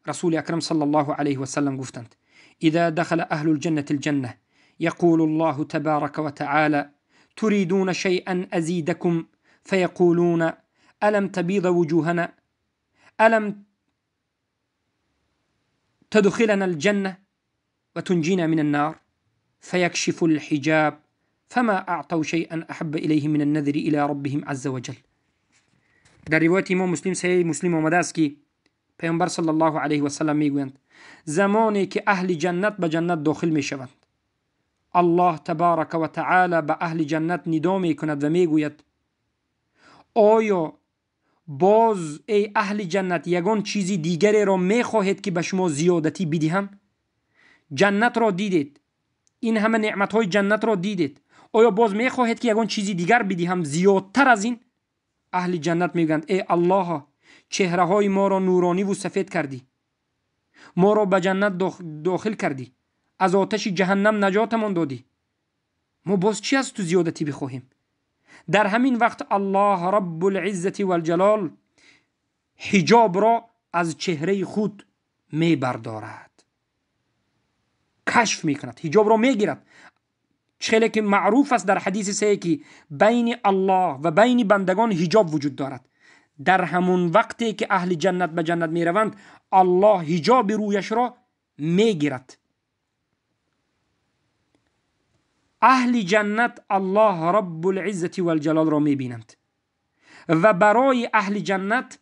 رسول اکرم صلی الله علیه و سلم گفتند اذا دخل اهل الجنة الجنة يقول الله تبارك وتعالى تريدون شيئا أزيدكم فيقولون ألم تبيض وجوهنا ألم تدخلنا الجنة وتنجينا من النار فيكشف الحجاب فما أعطوا شيئا أحب إليهم من النذر إلى ربهم عز وجل. در روایت امام مسلم صحیح مسلم آمده است که پیامبر صلی الله علیه و سلم میگویند زمانی که اهل جنت به جنت داخل میشوند، الله تبارک و تعالی به اهل جنت ندا میکند و میگوید آیا باز ای اهل جنت یگان چیزی دیگری را میخواهید که به شما زیادتی بدهم؟ جنت را دیدید، این همه نعمت های جنت را دیدید، آیا باز میخواهید که یگان چیزی دیگر بدهم زیادتر از این؟ اهل جنت میگویند ای الله، چهره های ما را نورانی و سفید کردی، ما را به جنت داخل کردی، از آتش جهنم نجاتمان دادی، ما باز چی از تو زیادتی بخواهیم؟ در همین وقت الله رب العزت والجلال حجاب را از چهره خود می بردارد، کشف می کند، حجاب را می گیرد. خیلی که معروف است در حدیث صحیح که بین الله و بین بندگان حجاب وجود دارد. در همون وقتی که اهل جنت به جنت می روند، الله حجاب رویش را می گیرد. اهل جنت الله رب العزت والجلال را می بینند و برای اهل جنت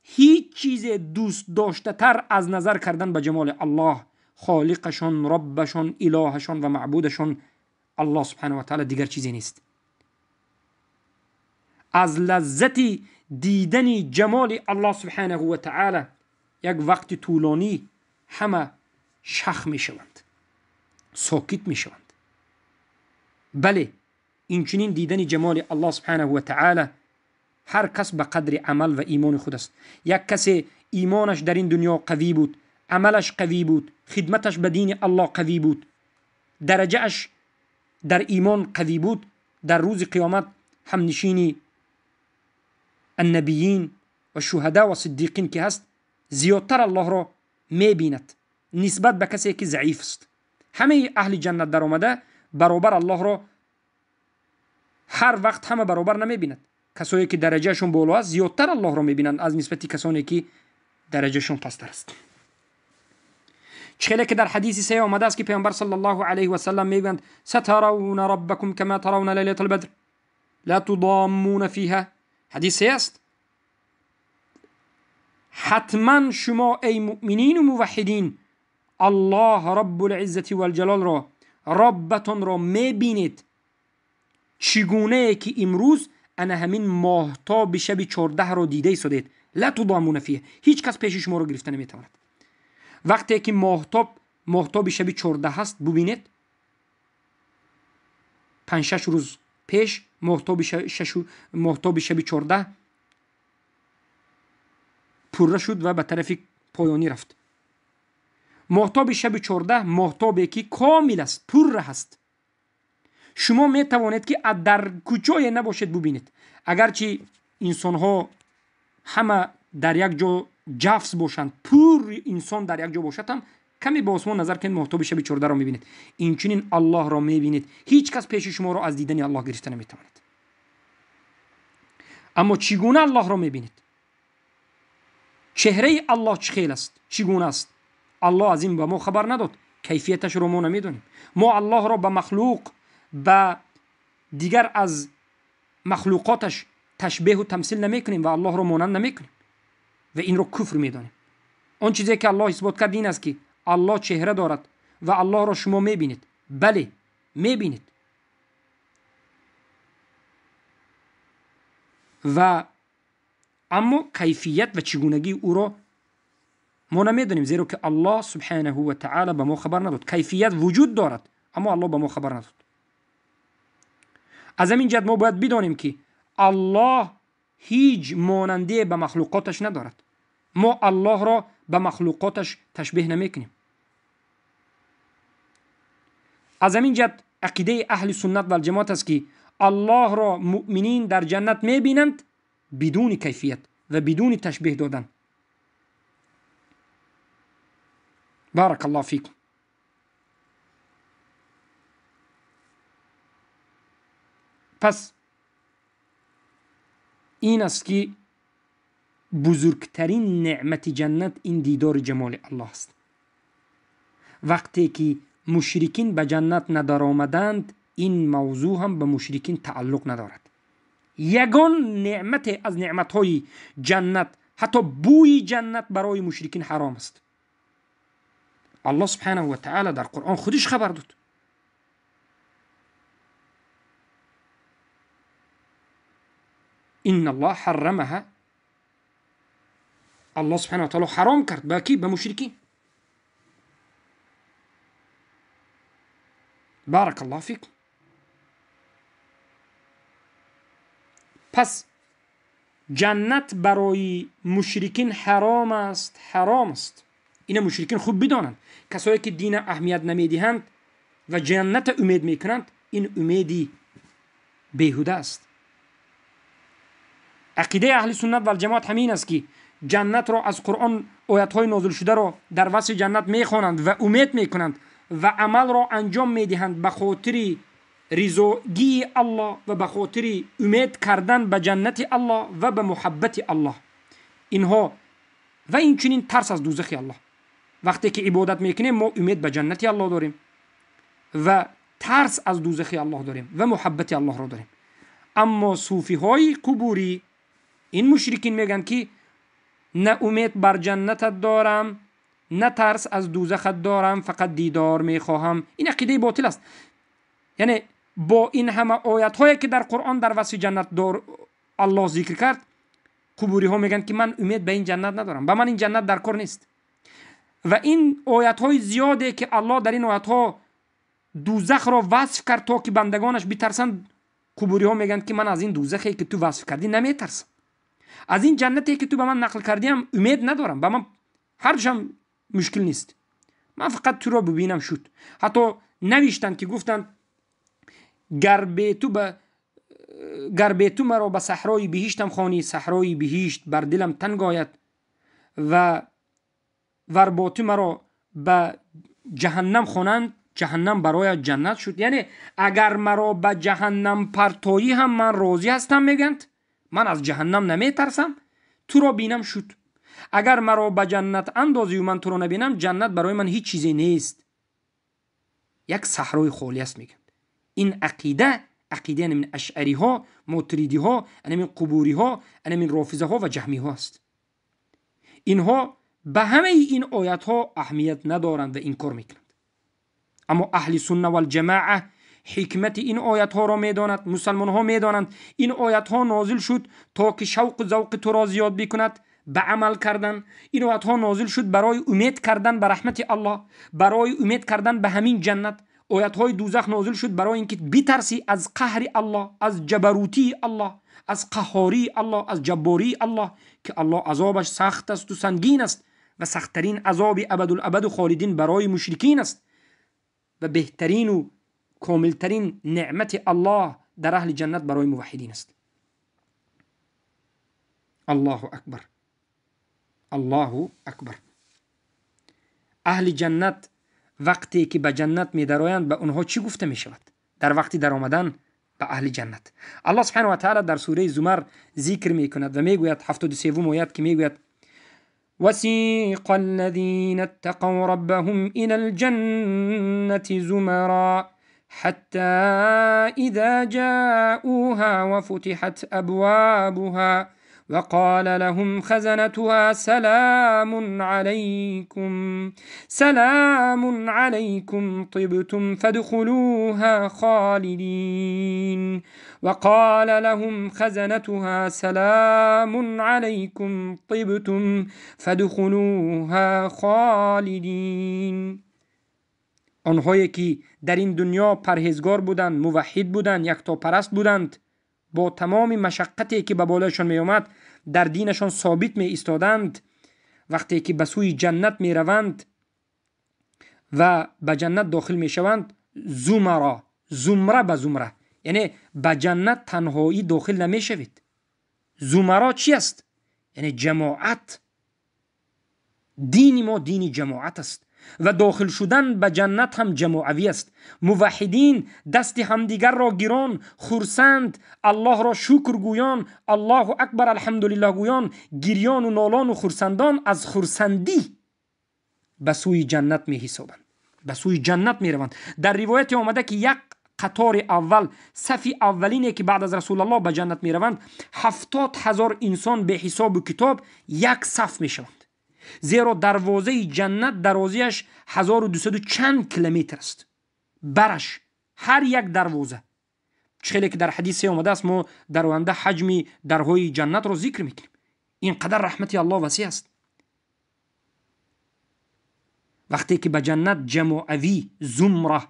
هیچ چیز دوست داشته تر از نظر کردن به جمال الله، خالقشون، ربشون، الهشون و معبودشون الله سبحانه و تعالی دیگر چیزی نیست. از لذت دیدن جمال الله سبحانه و تعالی یک وقت طولانی همه شخ می شوند، ساکت می شوند. بله، این چنین دیدن جمال الله سبحانه و تعالی هر کس به قدر عمل و ایمان خود است. یک کسی ایمانش در این دنیا قوی بود، عملش قوی بود، خدمتش به دین الله قوی بود، درجه اش در ایمان قوی بود، در روز قیامت هم نشینی النبیین و شهدا و صدیقین که هست زیادتر الله را میبیند نسبت به کسی که ضعیف است. همه اهل جنت در آمده برابر الله را هر وقت همه برابر نمیبیند. کسایی که درجهشون بالا است زیادتر الله را میبینند از نسبت کسانی که درجهشون پستر است. چخیلی که در حدیث صحیح آمده است که پیامبر صلی الله علیه و سلم میگویند سترون ربکم کما ترون لیلة البدر لا تضامون فیها. حدیث صحیح است. حتما شما ای مؤمنین و موحدین الله رب العزت و الجلال را ربتون را میبینید چگونه که امروز انا همین ماهتاب شب 14 را دیده سدید. لا تضامون فیه، هیچ کس پیش شما رو گرفته نمیتواند. وقتی که ماهتاب شب 14 هست ببینید 5-6 روز پیش ماهتاب شب 14 پره شد و به طرف پایانی رفت. ماهتاب شب 14 ماهتابی که کامل است، پره هست. شما می توانید که در کجای نباشد ببینید. اگرچه انسان ها همه در یک جا جفس باشند، پر انسان در یک جا باشد، هم کمی به آسمان نظر کنید ماهتاب شب 14 را میبینید. اینچنین الله را میبینید. هیچ کس پیش شما را از دیدن الله گرفته نمیتواند. اما چگونه الله را میبینید؟ چهره الله چخیل است، چگونه است؟ الله از این به ما خبر نداد، کیفیتش رو ما نمیدونیم. ما الله را به مخلوق و دیگر از مخلوقاتش تشبیه و تمثیل نمیکنیم و الله را مانند نمیکنیم و این رو کفر میدانیم. اون چیزی که الله اثبات کرد این است که الله چهره دارد و الله را شما میبینید. بله میبینید و اما کیفیت و چگونگی او را ما نمیدونیم، زیرا که الله سبحانه و تعالی به ما خبر نداد. کیفیت وجود دارد اما الله به ما خبر نداد. از همین جهت ما باید بدانیم که الله هیچ ماننده به مخلوقاتش ندارد. ما الله را به مخلوقاتش تشبیه نمیکنیم. از همین جهت عقیده اهل سنت و الجماعت است که الله را مؤمنین در جنت میبینند بدون کیفیت و بدون تشبیه دادن. بارک الله فیکم. پس این است که بزرگترین نعمت جنت این دیدار جمال الله است. وقتی که مشرکین به جنت ندار آمدند این موضوع هم به مشرکین تعلق ندارد. یگان نعمت از نعمتهای جنت، حتی بوی جنت برای مشرکین حرام است. الله سبحانه و تعالی در قرآن خودش خبر داد. ان الله حرمها، الله سبحانه و تعالی حرام کرد با کی؟ به مشرکین. بارک الله فیکم. پس جنت برای مشرکین حرام است، حرام است. این مشرکین خوب بدانند. کسایی که دین اهمیت نمیدهند و جنت امید میکنند این امیدی بیهوده است. عقیده اهل سنت و الجماعت همین است که جنت را از قرآن آیات‌های نازل شده را در وصف جنت میخوانند و امید میکنند و عمل را انجام میدهند به خاطر رضایت الله و به خاطر امید کردن به جنت الله و به محبت الله. اینها و این چنین ترس از دوزخ الله. وقتی که عبادت میکنیم ما امید به جنت الله داریم و ترس از دوزخ الله داریم و محبت الله را داریم. اما صوفی های قبوری این مشرکین میگن که نه امید بر جنت دارم نه ترس از دوزخ دارم، فقط دیدار میخواهم. این عقیده باطل است. یعنی با این همه آیات هایی که در قرآن در وصف جنت دار الله ذکر کرد، قبوری ها میگن که من امید به این جنت ندارم، به من این جنت در کار نیست. و این آیات های زیاده که الله در این آیات ها دوزخ را وصف کرد تا که بندگانش بترسند. قبوری ها میگن که من از این دوزخی که تو وصف کردی نمیترسم، از این جنتی که تو به من نقل کردی هم امید ندارم، به من هرچم مشکل نیست، من فقط تو را ببینم شد. حتی نوشتند که گفتند گر به تو مرا به صحرای بهشتم خوانی، صحرای بهشت بر دلم تنگ آید و ور با تو مرا به جهنم خوانند، جهنم برای جنت شد. یعنی اگر مرا به جهنم پرتایی هم من راضی هستم، میگند من از جهنم نمی ترسم، تو را بینم شد. اگر مرا به جنت اندازی و من تو را نبینم، جنت برای من هیچ چیزی نیست، یک صحرای خالی است. میگند این عقیده من اشعری ها، ماتریدی ها، من قبوری ها، من رافضه ها و جهمی ها است. اینها به همه این آیات ها اهمیت ندارند و این کار میکنند. اما اهل سنت و الجماعه حکمت این آیات ها را میدانند. مسلمان ها میدانند این آیات ها نازل شد تا که شوق و ذوق تو را زیاد بکند به عمل کردن. این آیات ها نازل شد برای امید کردن به رحمت الله، برای امید کردن به همین جنت. آیات های دوزخ نازل شد برای اینکه بترسی از قهر الله، از جبروتی الله، از قهاری الله، از جباری الله، که الله عذابش سخت است و سنگین است و سختترین عذاب ابدالابد و خالدین برای مشرکین است و بهترین و کاملترین نعمت الله در اهل جنت برای موحدین است. الله اکبر، الله اکبر. اهل جنت وقتی که به جنت می درآیند به اونها چی گفته می شود در وقتی در آمدن به اهل جنت؟ الله سبحانه و تعالی در سوره زمر ذکر می کند و می گوید 73 آیت که می گوید وسیق الذین اتقوا ربهم الى الجنة زمرا حتى اذا جاءوها وفتحت ابوابها وقال لهم خزنتها سلام عليكم طبتم فادخلوها خالدين وقال لهم خزنتها سلام عليكم طبتم فادخلوها خالدين. آنهایی که در این دنیا پرهیزگار بودند، موحد بودند، یکتاپرست بودند، با تمام مشقتی که به بالایشان می آمد در دینشان ثابت می ایستادند، وقتی که به سوی جنت می روند و به جنت داخل می شوند، زمره به زمره، یعنی به جنت تنهایی داخل نمی شوید. زمره چی است؟ یعنی جماعت. دین ما دین جماعت است و داخل شدن به جنت هم جماعوی است. موحدین دست همدیگر را گیران، خرسند، الله را شکر گویان، الله اکبر الحمدلله گویان، گریان و نالان و خرسندان از خرسندی به سوی جنت می حسابند، به سوی جنت می روند. در روایت آمده که یک قطار اول، صف اولینی که بعد از رسول الله به جنت می روند، 70,000 انسان به حساب و کتاب یک صف می شوند، زیرا دروازه جنت درازیش 1200 چند کیلومتر است. برش هر یک دروازه، چخیلی که در حدیث آمده است ما در آینده حجم درهای جنت را ذکر میکنیم. اینقدر رحمت الله وسیع است. وقتی که به جنت جماعوی زمره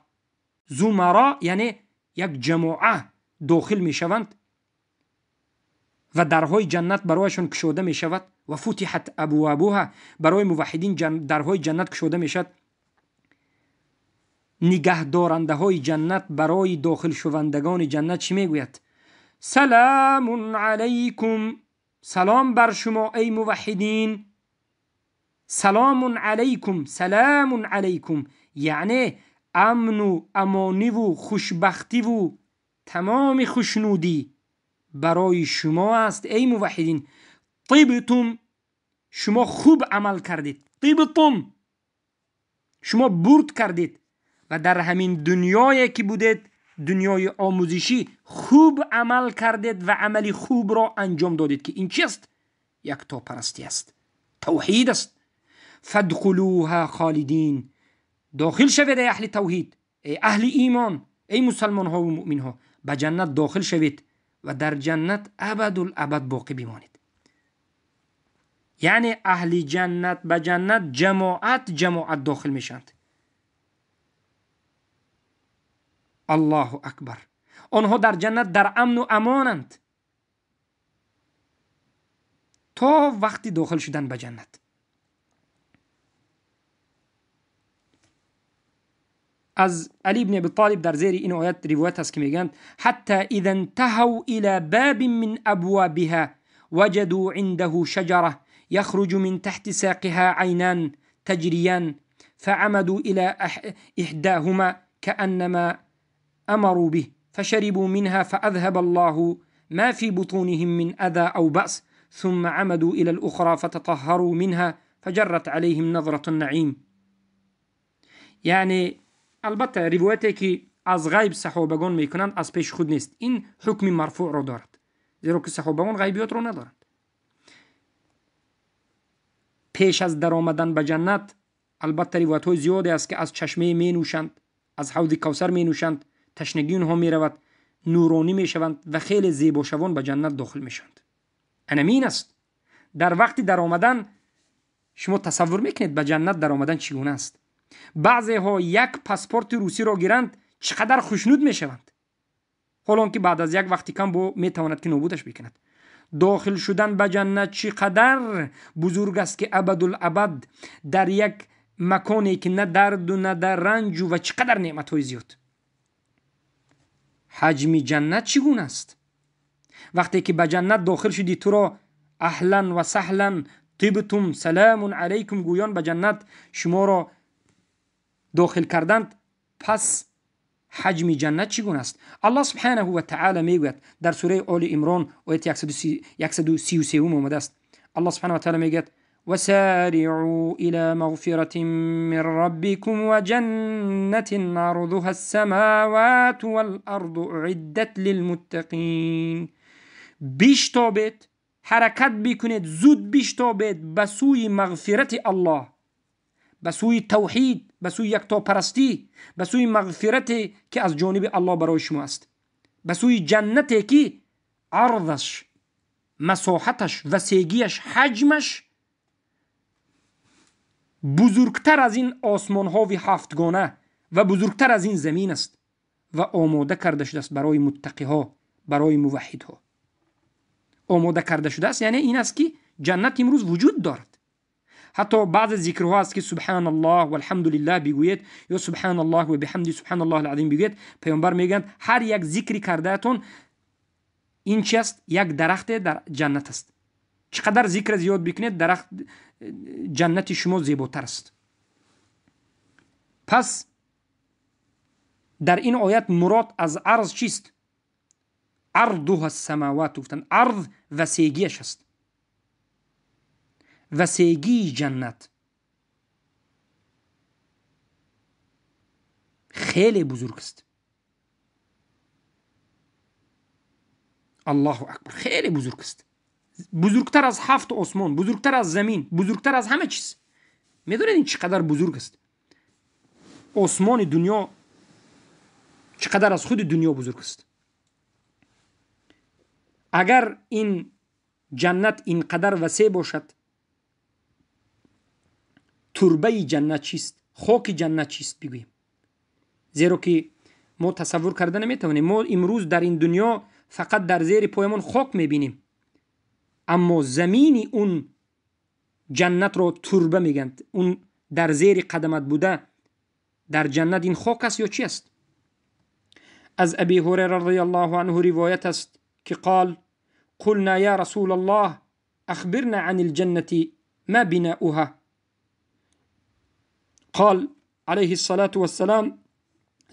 یعنی یک جماعه داخل می شوند و درهای جنت برایشان کشوده می شود و فتحت ابوابها، برای موحدین درهای جنت کشوده می شود. نگهدارنده های جنت برای داخل شوندگان جنت چی می گوید؟ سلام علیکم، سلام بر شما ای موحدین. سلام علیکم، سلام علیکم یعنی امن و امانی و خوشبختی و تمام خوشنودی برای شما است ای موحدین. طیبتم، شما خوب عمل کردید. طیبتم، شما برد کردید و در همین دنیایی که بودید، دنیای آموزشی، خوب عمل کردید و عملی خوب را انجام دادید که این چی است؟ یکتاپرستی است، توحید است. فادخلوها خالدین، داخل شوید ای اهل توحید، ای اهل ایمان، ای مسلمان ها و مؤمن ها، به جنت داخل شوید و در جنت ابدالابد باقی بمانید. یعنی اهل جنت به جنت جماعت داخل میشند. الله اکبر. آنها در جنت در امن و امانند تا وقتی داخل شدن به جنت. از علی بن ابی طالب در زیر این آیت روایت است که میگند حتی اذا انتهوا الى باب من ابوابها وجدوا عنده شجره يخرج من تحت ساقها عينان تجريان فعمدوا الى احداهما كانما امروا به فشربوا منها فاذهب الله ما في بطونهم من اذى او بأس ثم عمدوا الى الاخرى فتطهروا منها فجرت عليهم نظرة النعيم. یعنی البته روایتی که از غیب صحابگان میکنند از پیش خود نیست، این حکم مرفوع رو دارد، زیرا که صحابگان غیبیات رو ندارند. پیش از در آمدن به جنت البته روایت های زیادی است که از چشمه می نوشند، از حوض کوثر می نوشند، تشنگی اونها می رود، نورانی می شوند و خیلی زیبا شوان به جنت داخل می شوند. این است. در وقتی در آمدن شما تصور میکنید به جنت در آمدن چگونه است. بعضی ها یک پاسپورت روسی را گیرند چقدر خوشنود می شوند، حالان که بعد از یک وقتی کم با می تواند که نابودش بکند. داخل شدن به جنت چقدر بزرگ است که ابدالابد در یک مکانی که نه درد و نه در رنج و چقدر نعمت های زیاد. حجم جنت چگونه است؟ وقتی که به جنت داخل شدی تو را اهلا و سهلا طبتم سلام علیکم گویان به جنت شما را داخل کردند، پس حجم جنت چگونه است؟ الله سبحانه و تعالی میگوید در سوره آل عمران آیه 133 اومده است. الله سبحانه و تعالی میگوید وسارعوا الى مغفرة من ربكم وجنة عرضها السماوات والارض اعدت للمتقین. بیشتابید، حرکت بکنید، زود بیشتابید به سوی مغفرت الله، به سوی توحید، به سوی یکتاپرستی، به سوی مغفرتی که از جانب الله برای شما است، به سوی جنتی که عرضش، مساحتش، وسیعیش، حجمش بزرگتر از این آسمان ها و هفتگانه و بزرگتر از این زمین است و آماده کرده شده است برای متقی ها، برای موحد ها آماده کرده شده است. یعنی این است که جنت امروز وجود دارد. حتی بعض ذکرها است که سبحان الله و الحمدلله بگویید یا سبحان الله و بحمد سبحان الله العظیم بگویید. پیامبر میگن هر یک ذکری کردهتون این چی است؟ یک درخت در جنت است. چقدر ذکر زیاد بکنید درخت جنت شما زیباتر است. پس در این آیت مراد از عرض چیست؟ عرضها السماوات گفتن. عرض وسیعیش است، وسیعی جنت خیلی بزرگ است. الله اکبر، خیلی بزرگ است، بزرگتر از 7 آسمان، بزرگتر از زمین، بزرگتر از همه چیز. میدونید این چقدر بزرگ است؟ آسمان دنیا چقدر از خود دنیا بزرگ است. اگر این جنت اینقدر وسیع باشد، تربه جنت چیست؟ خاک جنت چیست بگوییم؟ زیرا که ما تصور کرده نمیتونیم. ما امروز در این دنیا فقط در زیر پایمان خاک میبینیم، اما زمین اون جنت رو تربه میگن. اون در زیر قدمت بوده در جنت این خاک است یا چی است؟ از ابی هریره رضی الله عنه روایت است که قال قلنا یا رسول الله اخبرنا عن الجنة ما بناؤها قال عليه الصلاة والسلام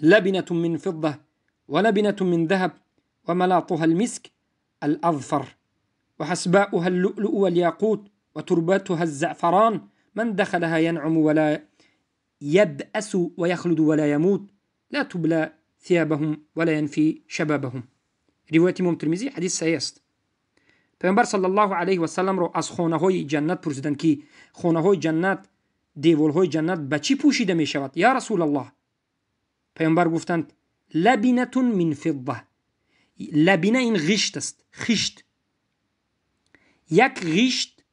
لبنة من فضة ولبنة من ذهب وملاطها المسك الأظفر وحسباؤها اللؤلؤ والياقوت وتربتها الزعفران من دخلها ينعم ولا يبأس ويخلد ولا يموت لا تبلى ثيابهم ولا ينفي شبابهم. روایت امام ترمذی حدیث صحیح است. پیامبر صلی الله علیه و سلم را از خانه های جنت پرسیدند که خانه های جنت، دیوال های جنت به چی پوشیده می شود یا رسول الله؟ پیامبر گفتند لبنة من فضة. لبنه این غشت است، خشت، یک غشت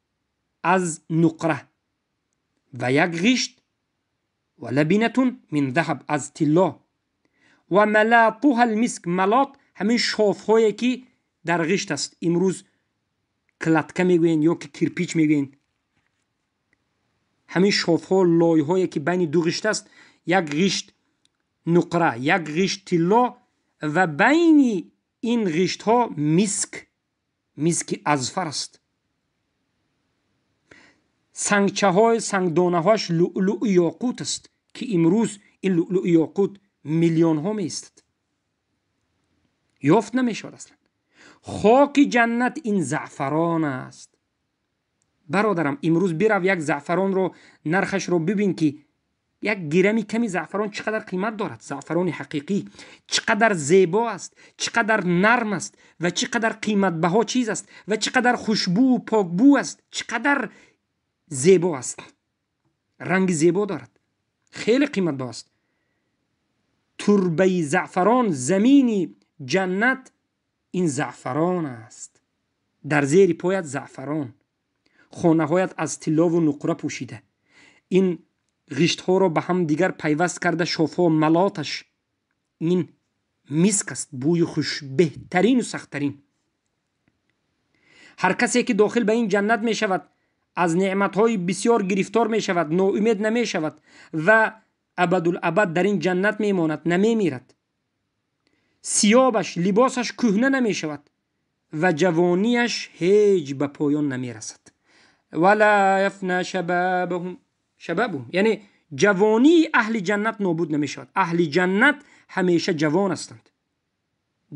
از نقره و یک غشت و لبنة من ذهب از طلا و ملاطها المسک. ملاط همین شاف هایی که در غشت است، امروز کلتکه میگوین یا که کرپیچ میگوین. همین شاف ها، لای هایی که بین دو غشت است، یک غشت نقره، یک غشت طلا و بین این غشت ها مسک اذفر است. سنگچه های سنگدانه هاش لؤلؤ یاقوت است که امروز این لؤلؤ یاقوت میلیون ها می است، یافت نمی شود اصلا. خاک جنت این زعفران است. برادرم امروز برو یک زعفران رو نرخش رو ببین که یک گرمی کمی زعفران چقدر قیمت دارد. زعفران حقیقی چقدر زیبا است، چقدر نرم است و چقدر قیمت بها چیز است و چقدر خوشبو و پاکبو است، چقدر زیبا است، رنگ زیبا دارد، خیلی قیمت بها است. تربه زعفران، زمین جنت این زعفران است. در زیر پایت زعفران، خانه هایت از طلا و نقره پوشیده. این غشت ها را به هم دیگر پیوست کرده، شافه ملاتش این مسک است، بوی خوش بهترین و سختترین. هر کسی که داخل به این جنت می شود از نعمت های بسیار گرفتار می شود، ناامید نمی شود و ابدالابد در این جنت می ماند، نمی میرد. ثیابش، لباسش کهنه نمی شود و جوانیش هیچ به پایان نمی رسد. ولا یفنا شبابهم یعنی جوانی اهل جنت نابود نمی شود. اهل جنت همیشه جوان هستند.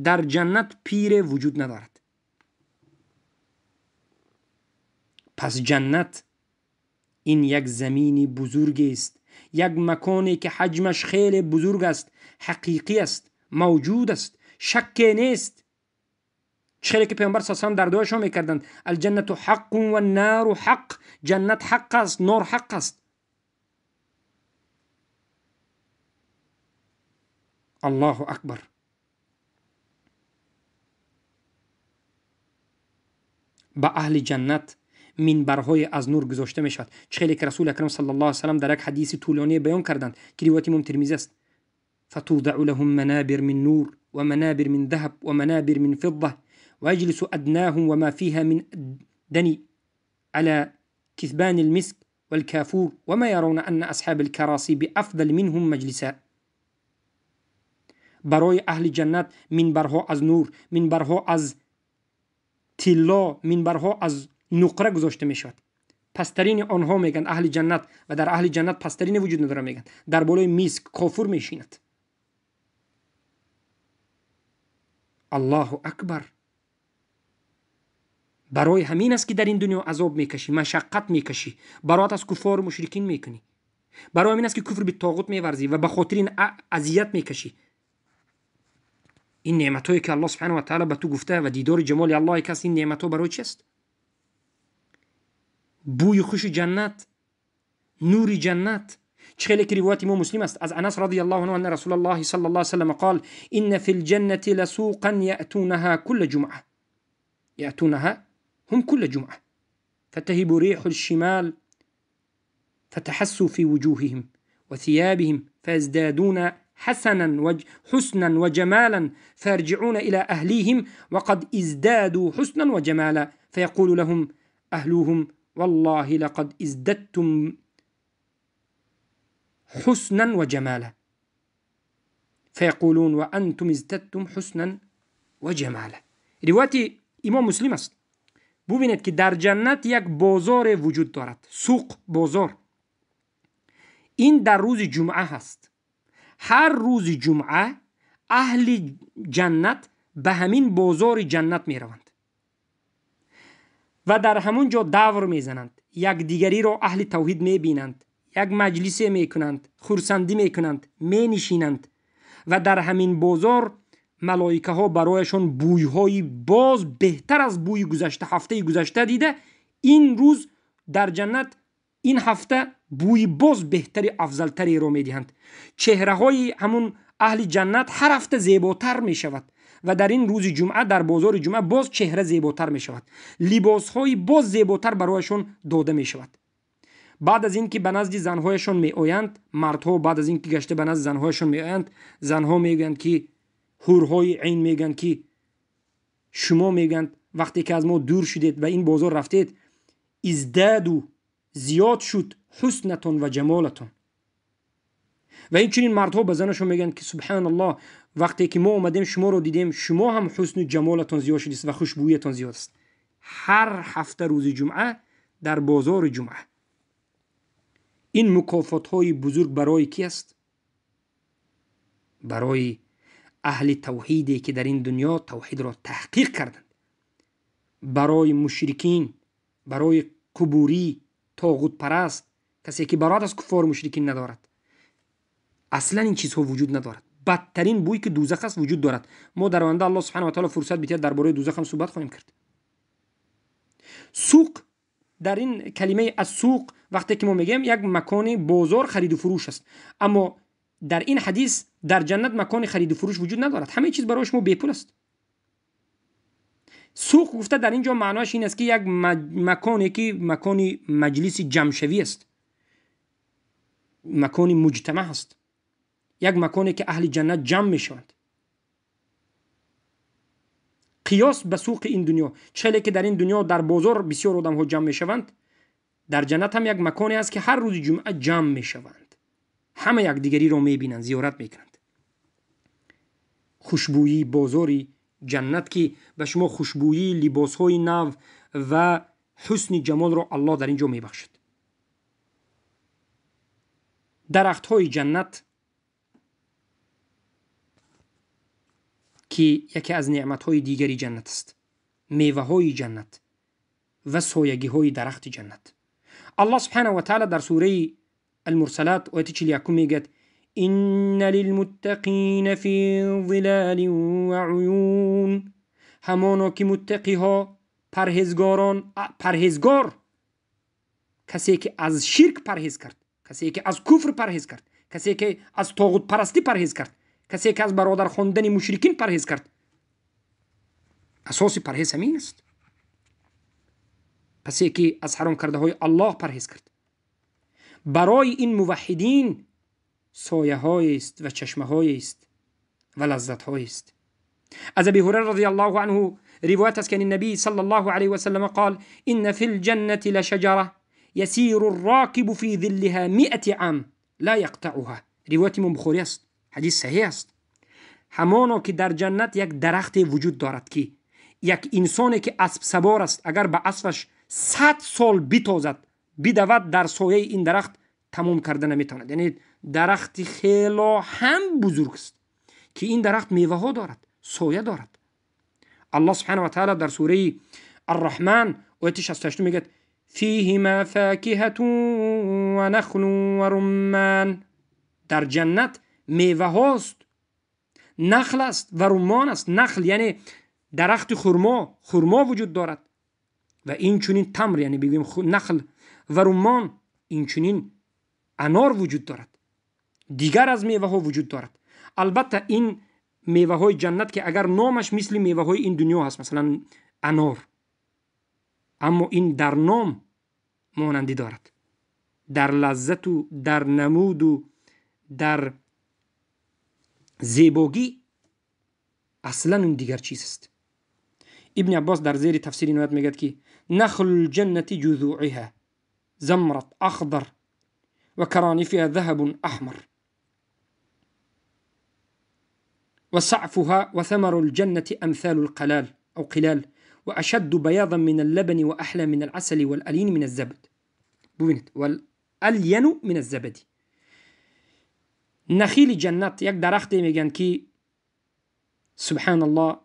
در جنت پیر وجود ندارد. پس جنت این یک زمینی بزرگ است، یک مکانی که حجمش خیلی بزرگ است، حقیقی است، موجود است، شک نیست. چخیلی که پیامبر صلی الله علیه و آله در دعاشون میکردند الجنت حق و النار حق. جنت حق است، نار حق است. الله اکبر. به اهل جنت منبرهای از نور گذاشته می شود. چخیلی که رسول اکرم صلی الله علیه و آله در یک حدیث طولانی بیان کردند که روایت امام ترمذی است. فتوضع لهم منابر من نور و منابر من ذهب و منابر من فضه ويجلس أدناهم وما فيها من دني على كثبان المسك والكافور وما يرون أن أصحاب الكراسي بأفضل منهم مجلسا. برای اهل جنت منبرها از نور، منبرها از طلا، منبرها از نقره گذاشته می شود. پسترین آنها میگن اهل جنت و در اهل جنت پسترین وجود نداره، میگن در بالای مسک کافور میشیند. الله اکبر. برای همین است که در این دنیا عذاب میکشی، مشقت میکشی، برات از کفار و مشرکین میکنی. برای همین است که کفر به طاغوت میورزی و به خاطر این اذیت میکشی. این نعمتایی که الله سبحانه و تعالی به تو گفته و دیدار جمال الله که است، این نعمتها برای چی است؟ بوی خوش جنت، نور جنت. چخیلی که روایت امام مسلم است از انس رضی الله عنه ان رسول الله صلی الله علیه وسلم قال ان في الجنه لسوقا ياتونها كل جمعه هم كل جمعه فتهب ريح الشمال فتحسوا في وجوههم وثيابهم فيزدادون حسنا وجمالا فيرجعون إلى أهليهم وقد ازدادوا حسنا وجمالا فيقول لهم أهلهم والله لقد ازددتم حسنا وجمالا فيقولون وأنتم ازددتم حسنا وجمالا. روایت امام مسلم است. ببینید که در جنت یک بازار وجود دارد، سوق، بازار. این در روز جمعه هست. هر روز جمعه اهل جنت به همین بازار جنت می روند و در همون جا دور می زنند، یک دیگری را اهل توحید می بینند، یک مجلسی می کنند، خرسندی می کنند، می نشینند و در همین بازار ملائکه ها برایشان بوی های باز بهتر از بوی گذشته، هفته گذشته دیده. این روز در جنت این هفته بوی باز بهتری، افضلتری رو می دهند. چهره های همون اهل جنت هر هفته زیباتر می شود و در این روز جمعه در بازار جمعه باز چهره زیباتر می شود، لباس های باز زیباتر برایشان داده می شود. بعد از این که به نزد زنهایشان می آیند، مردها بعد از این که گشته به نزد زنهایشان می آیند، زنها می گویند که حورهای عین می گویند که شما می گویند وقتی که از ما دور شدید و این بازار رفتید ازدادو زیاد شد حسنتون و جمالتون. و این چنین مردها به زنشون میگن که سبحان الله، وقتی که ما اومدیم شما رو دیدیم، شما هم حسن و جمالتون زیاد شدید و خوشبویتون زیاد است. هر هفته روز جمعه در بازار جمعه. این مکافات های بزرگ برای کی است؟ برای اهل توحیدی که در این دنیا توحید را تحقیق کردند. برای مشرکین، برای قبوری، طاغوت پرست، کسی که برات از کفار مشرکین ندارد. اصلا این چیزها وجود ندارد. بدترین بوی که دوزخ است وجود دارد. ما در آینده الله سبحانه و تعالی فرصت بده درباره دوزخ هم صحبت خواهیم کرد. سوق، در این کلمه از سوق وقتی که ما میگیم یک مکان بازار خرید و فروش است، اما در این حدیث در جنت مکان خرید و فروش وجود ندارد. همه چیز برای شما بپول است. سوق گفته در اینجا معناش این است که یک مکانی که مکانی مجلس جمعشوی است، مکانی مجتمع است، یک مکانی که اهل جنت جمع میشوند. قیاس به سوق این دنیا، چه که در این دنیا در بازار بسیار آدم ها جمع میشوند، در جنت هم یک مکانی است که هر روز جمعه جمع میشوند، همه یک دیگری را میبینند، زیارت میکنند. خوشبویی بازاری جنت که به شما خوشبویی لباسهای نو و حسن جمال را الله در اینجا میبخشد. درختهای جنت که یکی از نعمتهای دیگری جنت است، میوه‌های جنت و سایگی‌های درخت جنت. الله سبحانه و تعالی در سوره المرسلات آیه 41 میگه ان للمتقین فی ظلال و عیون، همانا که متقی ها، پرهیزگاران، پرهیزگار کسی که از شرک پرهیز کرد، کسی که از کفر پرهیز کرد، کسی که از طاغوت پرستی پرهیز کرد، کسی که از برادر خواندن مشرکین پرهیز کرد. اساس پرهیز همین است. کسی که از حرام کرده های الله پرهیز کرد. برای این موحدین سایه های است و چشمه های است و لذت های است. از ابی هریره رضی الله عنه روایت است که النبی صلی الله علیه و سلم قال ان فی الجنة لشجره يسير الراكب في ظلها 100 عام لا يقطعها. روایت امام بخاری است، حدیث صحیح است. همانا که در جنت یک درخت وجود دارد که یک انسانی که اسب سوار است اگر به اسبش 100 سال بتازد بدود در سایه این درخت تمام کرده نمیتواند. یعنی درخت خیلی هم بزرگ است که این درخت میوه ها دارد، سایه دارد. الله سبحانه و تعالی در سوره الرحمن آیه 68 میگه فیهما فاکهة و نخل و رمان. در جنت میوه هاست، نخل است و رمان است. نخل یعنی درخت خرما وجود دارد و این چنین تمر، یعنی بگیم نخل و رمان، این چنین انار وجود دارد. دیگر از میوه ها وجود دارد. البته این میوه های جنت که اگر نامش مثل میوه های این دنیا هست، مثلا انار، اما این در نام مانندی دارد، در لذت و در نمود و در زیبایی اصلا اون دیگر چیز است. ابن عباس در زیر تفسیر این آیت میگه که نخل الجنة جذوعها زمرة اخضر و کرانفها ذهب احمر و سعفها و ثمر الجنة امثال القلال او قلال و اشد بیاضا من اللبن و احلى من العسل والالین من الزبد. ببینید والالین من الزبد. نخیل جنت یک درختی میگن که سبحان الله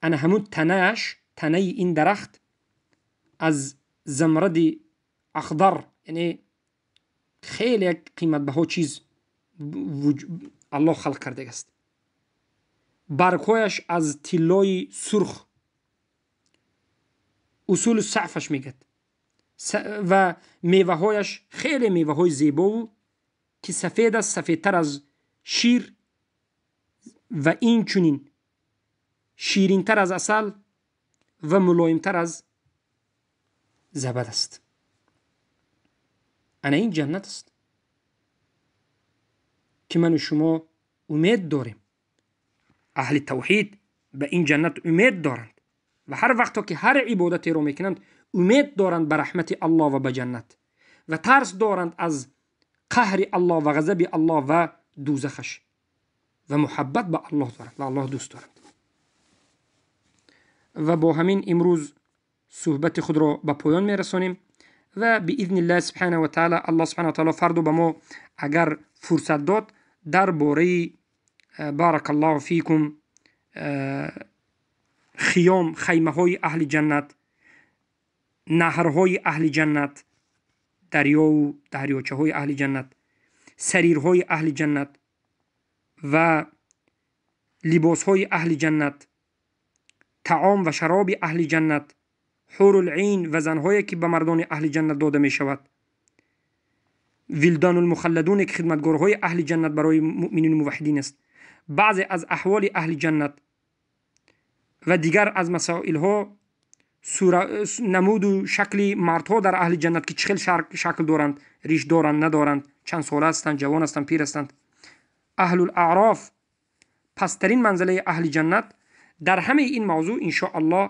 انا همون تنه این درخت از زمرد اخضر، یعنی خیلی قیمت بها چیز الله خلق کرده است. برگهایش از طلای سرخ، اصول سعفش میگد، و میوه هایش خیلی میوه های زیبا و که سفید است، سفیدتر از شیر و این چنین شیرین تر از عسل و ملایم تر از زبد است. انا این جنت است که من و شما امید داریم. اهل توحید به این جنت امید دارند و هر وقت که هر عبادتی رو میکنند امید دارند به رحمت الله و به جنت و ترس دارند از قهر الله و غضب الله و دوزخش و محبت به الله دارند و الله دوست دارند. و با همین امروز صحبت خود را به پایان میرسانیم و باذن الله سبحانه و تعالی الله سبحانه و تعالی فردا به ما اگر فرصت داد درباره بارک الله فیکم خیمه های اهل جنت، نهرهای اهل جنت، دریا و دریاچه های اهل جنت، سریرهای اهل جنت و لباس های اهل جنت، طعام و شراب اهل جنت، حور العین و زنهایی که به مردان اهل جنت داده می شود، ولدان المخلدون که خدمتگارهای اهل جنت برای مؤمنین و موحدین است، بعضی از احوال اهل جنت و دیگر از مسائل ها، نمود و شکل مردها در اهل جنت که چه شکل دارند، ریش دارند ندارند، چند ساله هستند، جوان هستند، پیر هستند، اهل الاعراف، پسترین منزله اهل جنت. در همه این موضوع ان شاء الله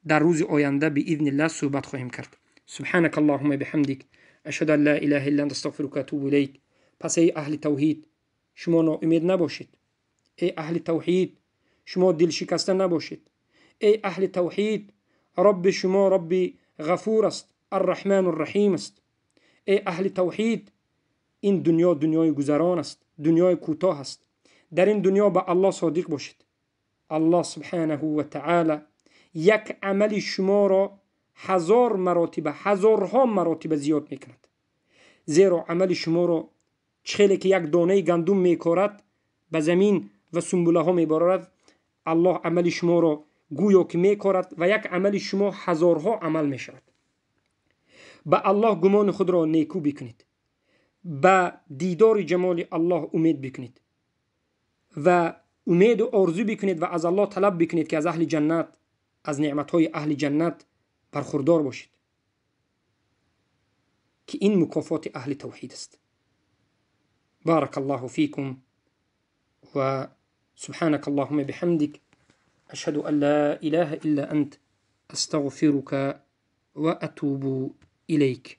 در روز آینده باذن الله صحبت خواهیم کرد. سبحانك اللهم بحمدك اشهد ان لا اله الا انت استغفرك و اتوب الیک. پس ای اهل توحید شما ناامید نباشید. ای اهل توحید شما دل شکسته نباشید. ای اهل توحید رب شما رب غفور است، الرحمن الرحیم است. ای اهل توحید این دنیا دنیای گذران است، دنیای کوتاه است. در این دنیا با الله صادق باشید. الله سبحانه و تعالی یک عمل شما را هزارها مراتب زیاد میکند. زیرا عمل شما را چخیلی که یک دانه گندم میکارد به زمین و سنبله ها میبارد، الله عمل شما را گویا که میکارد و یک عمل شما هزارها عمل میشود. به الله گمان خود را نیکو بکنید، به دیدار جمال الله امید بکنید و امید و آرزو بکنید و از الله طلب بکنید که از اهل جنت، از نعمتهای اهل جنت برخوردار باشید که این مکافات اهل توحید است. بارك الله فيكم و سبحانك اللهم بحمدك اشهد ان لا اله الا انت استغفرك و اتوب اليك.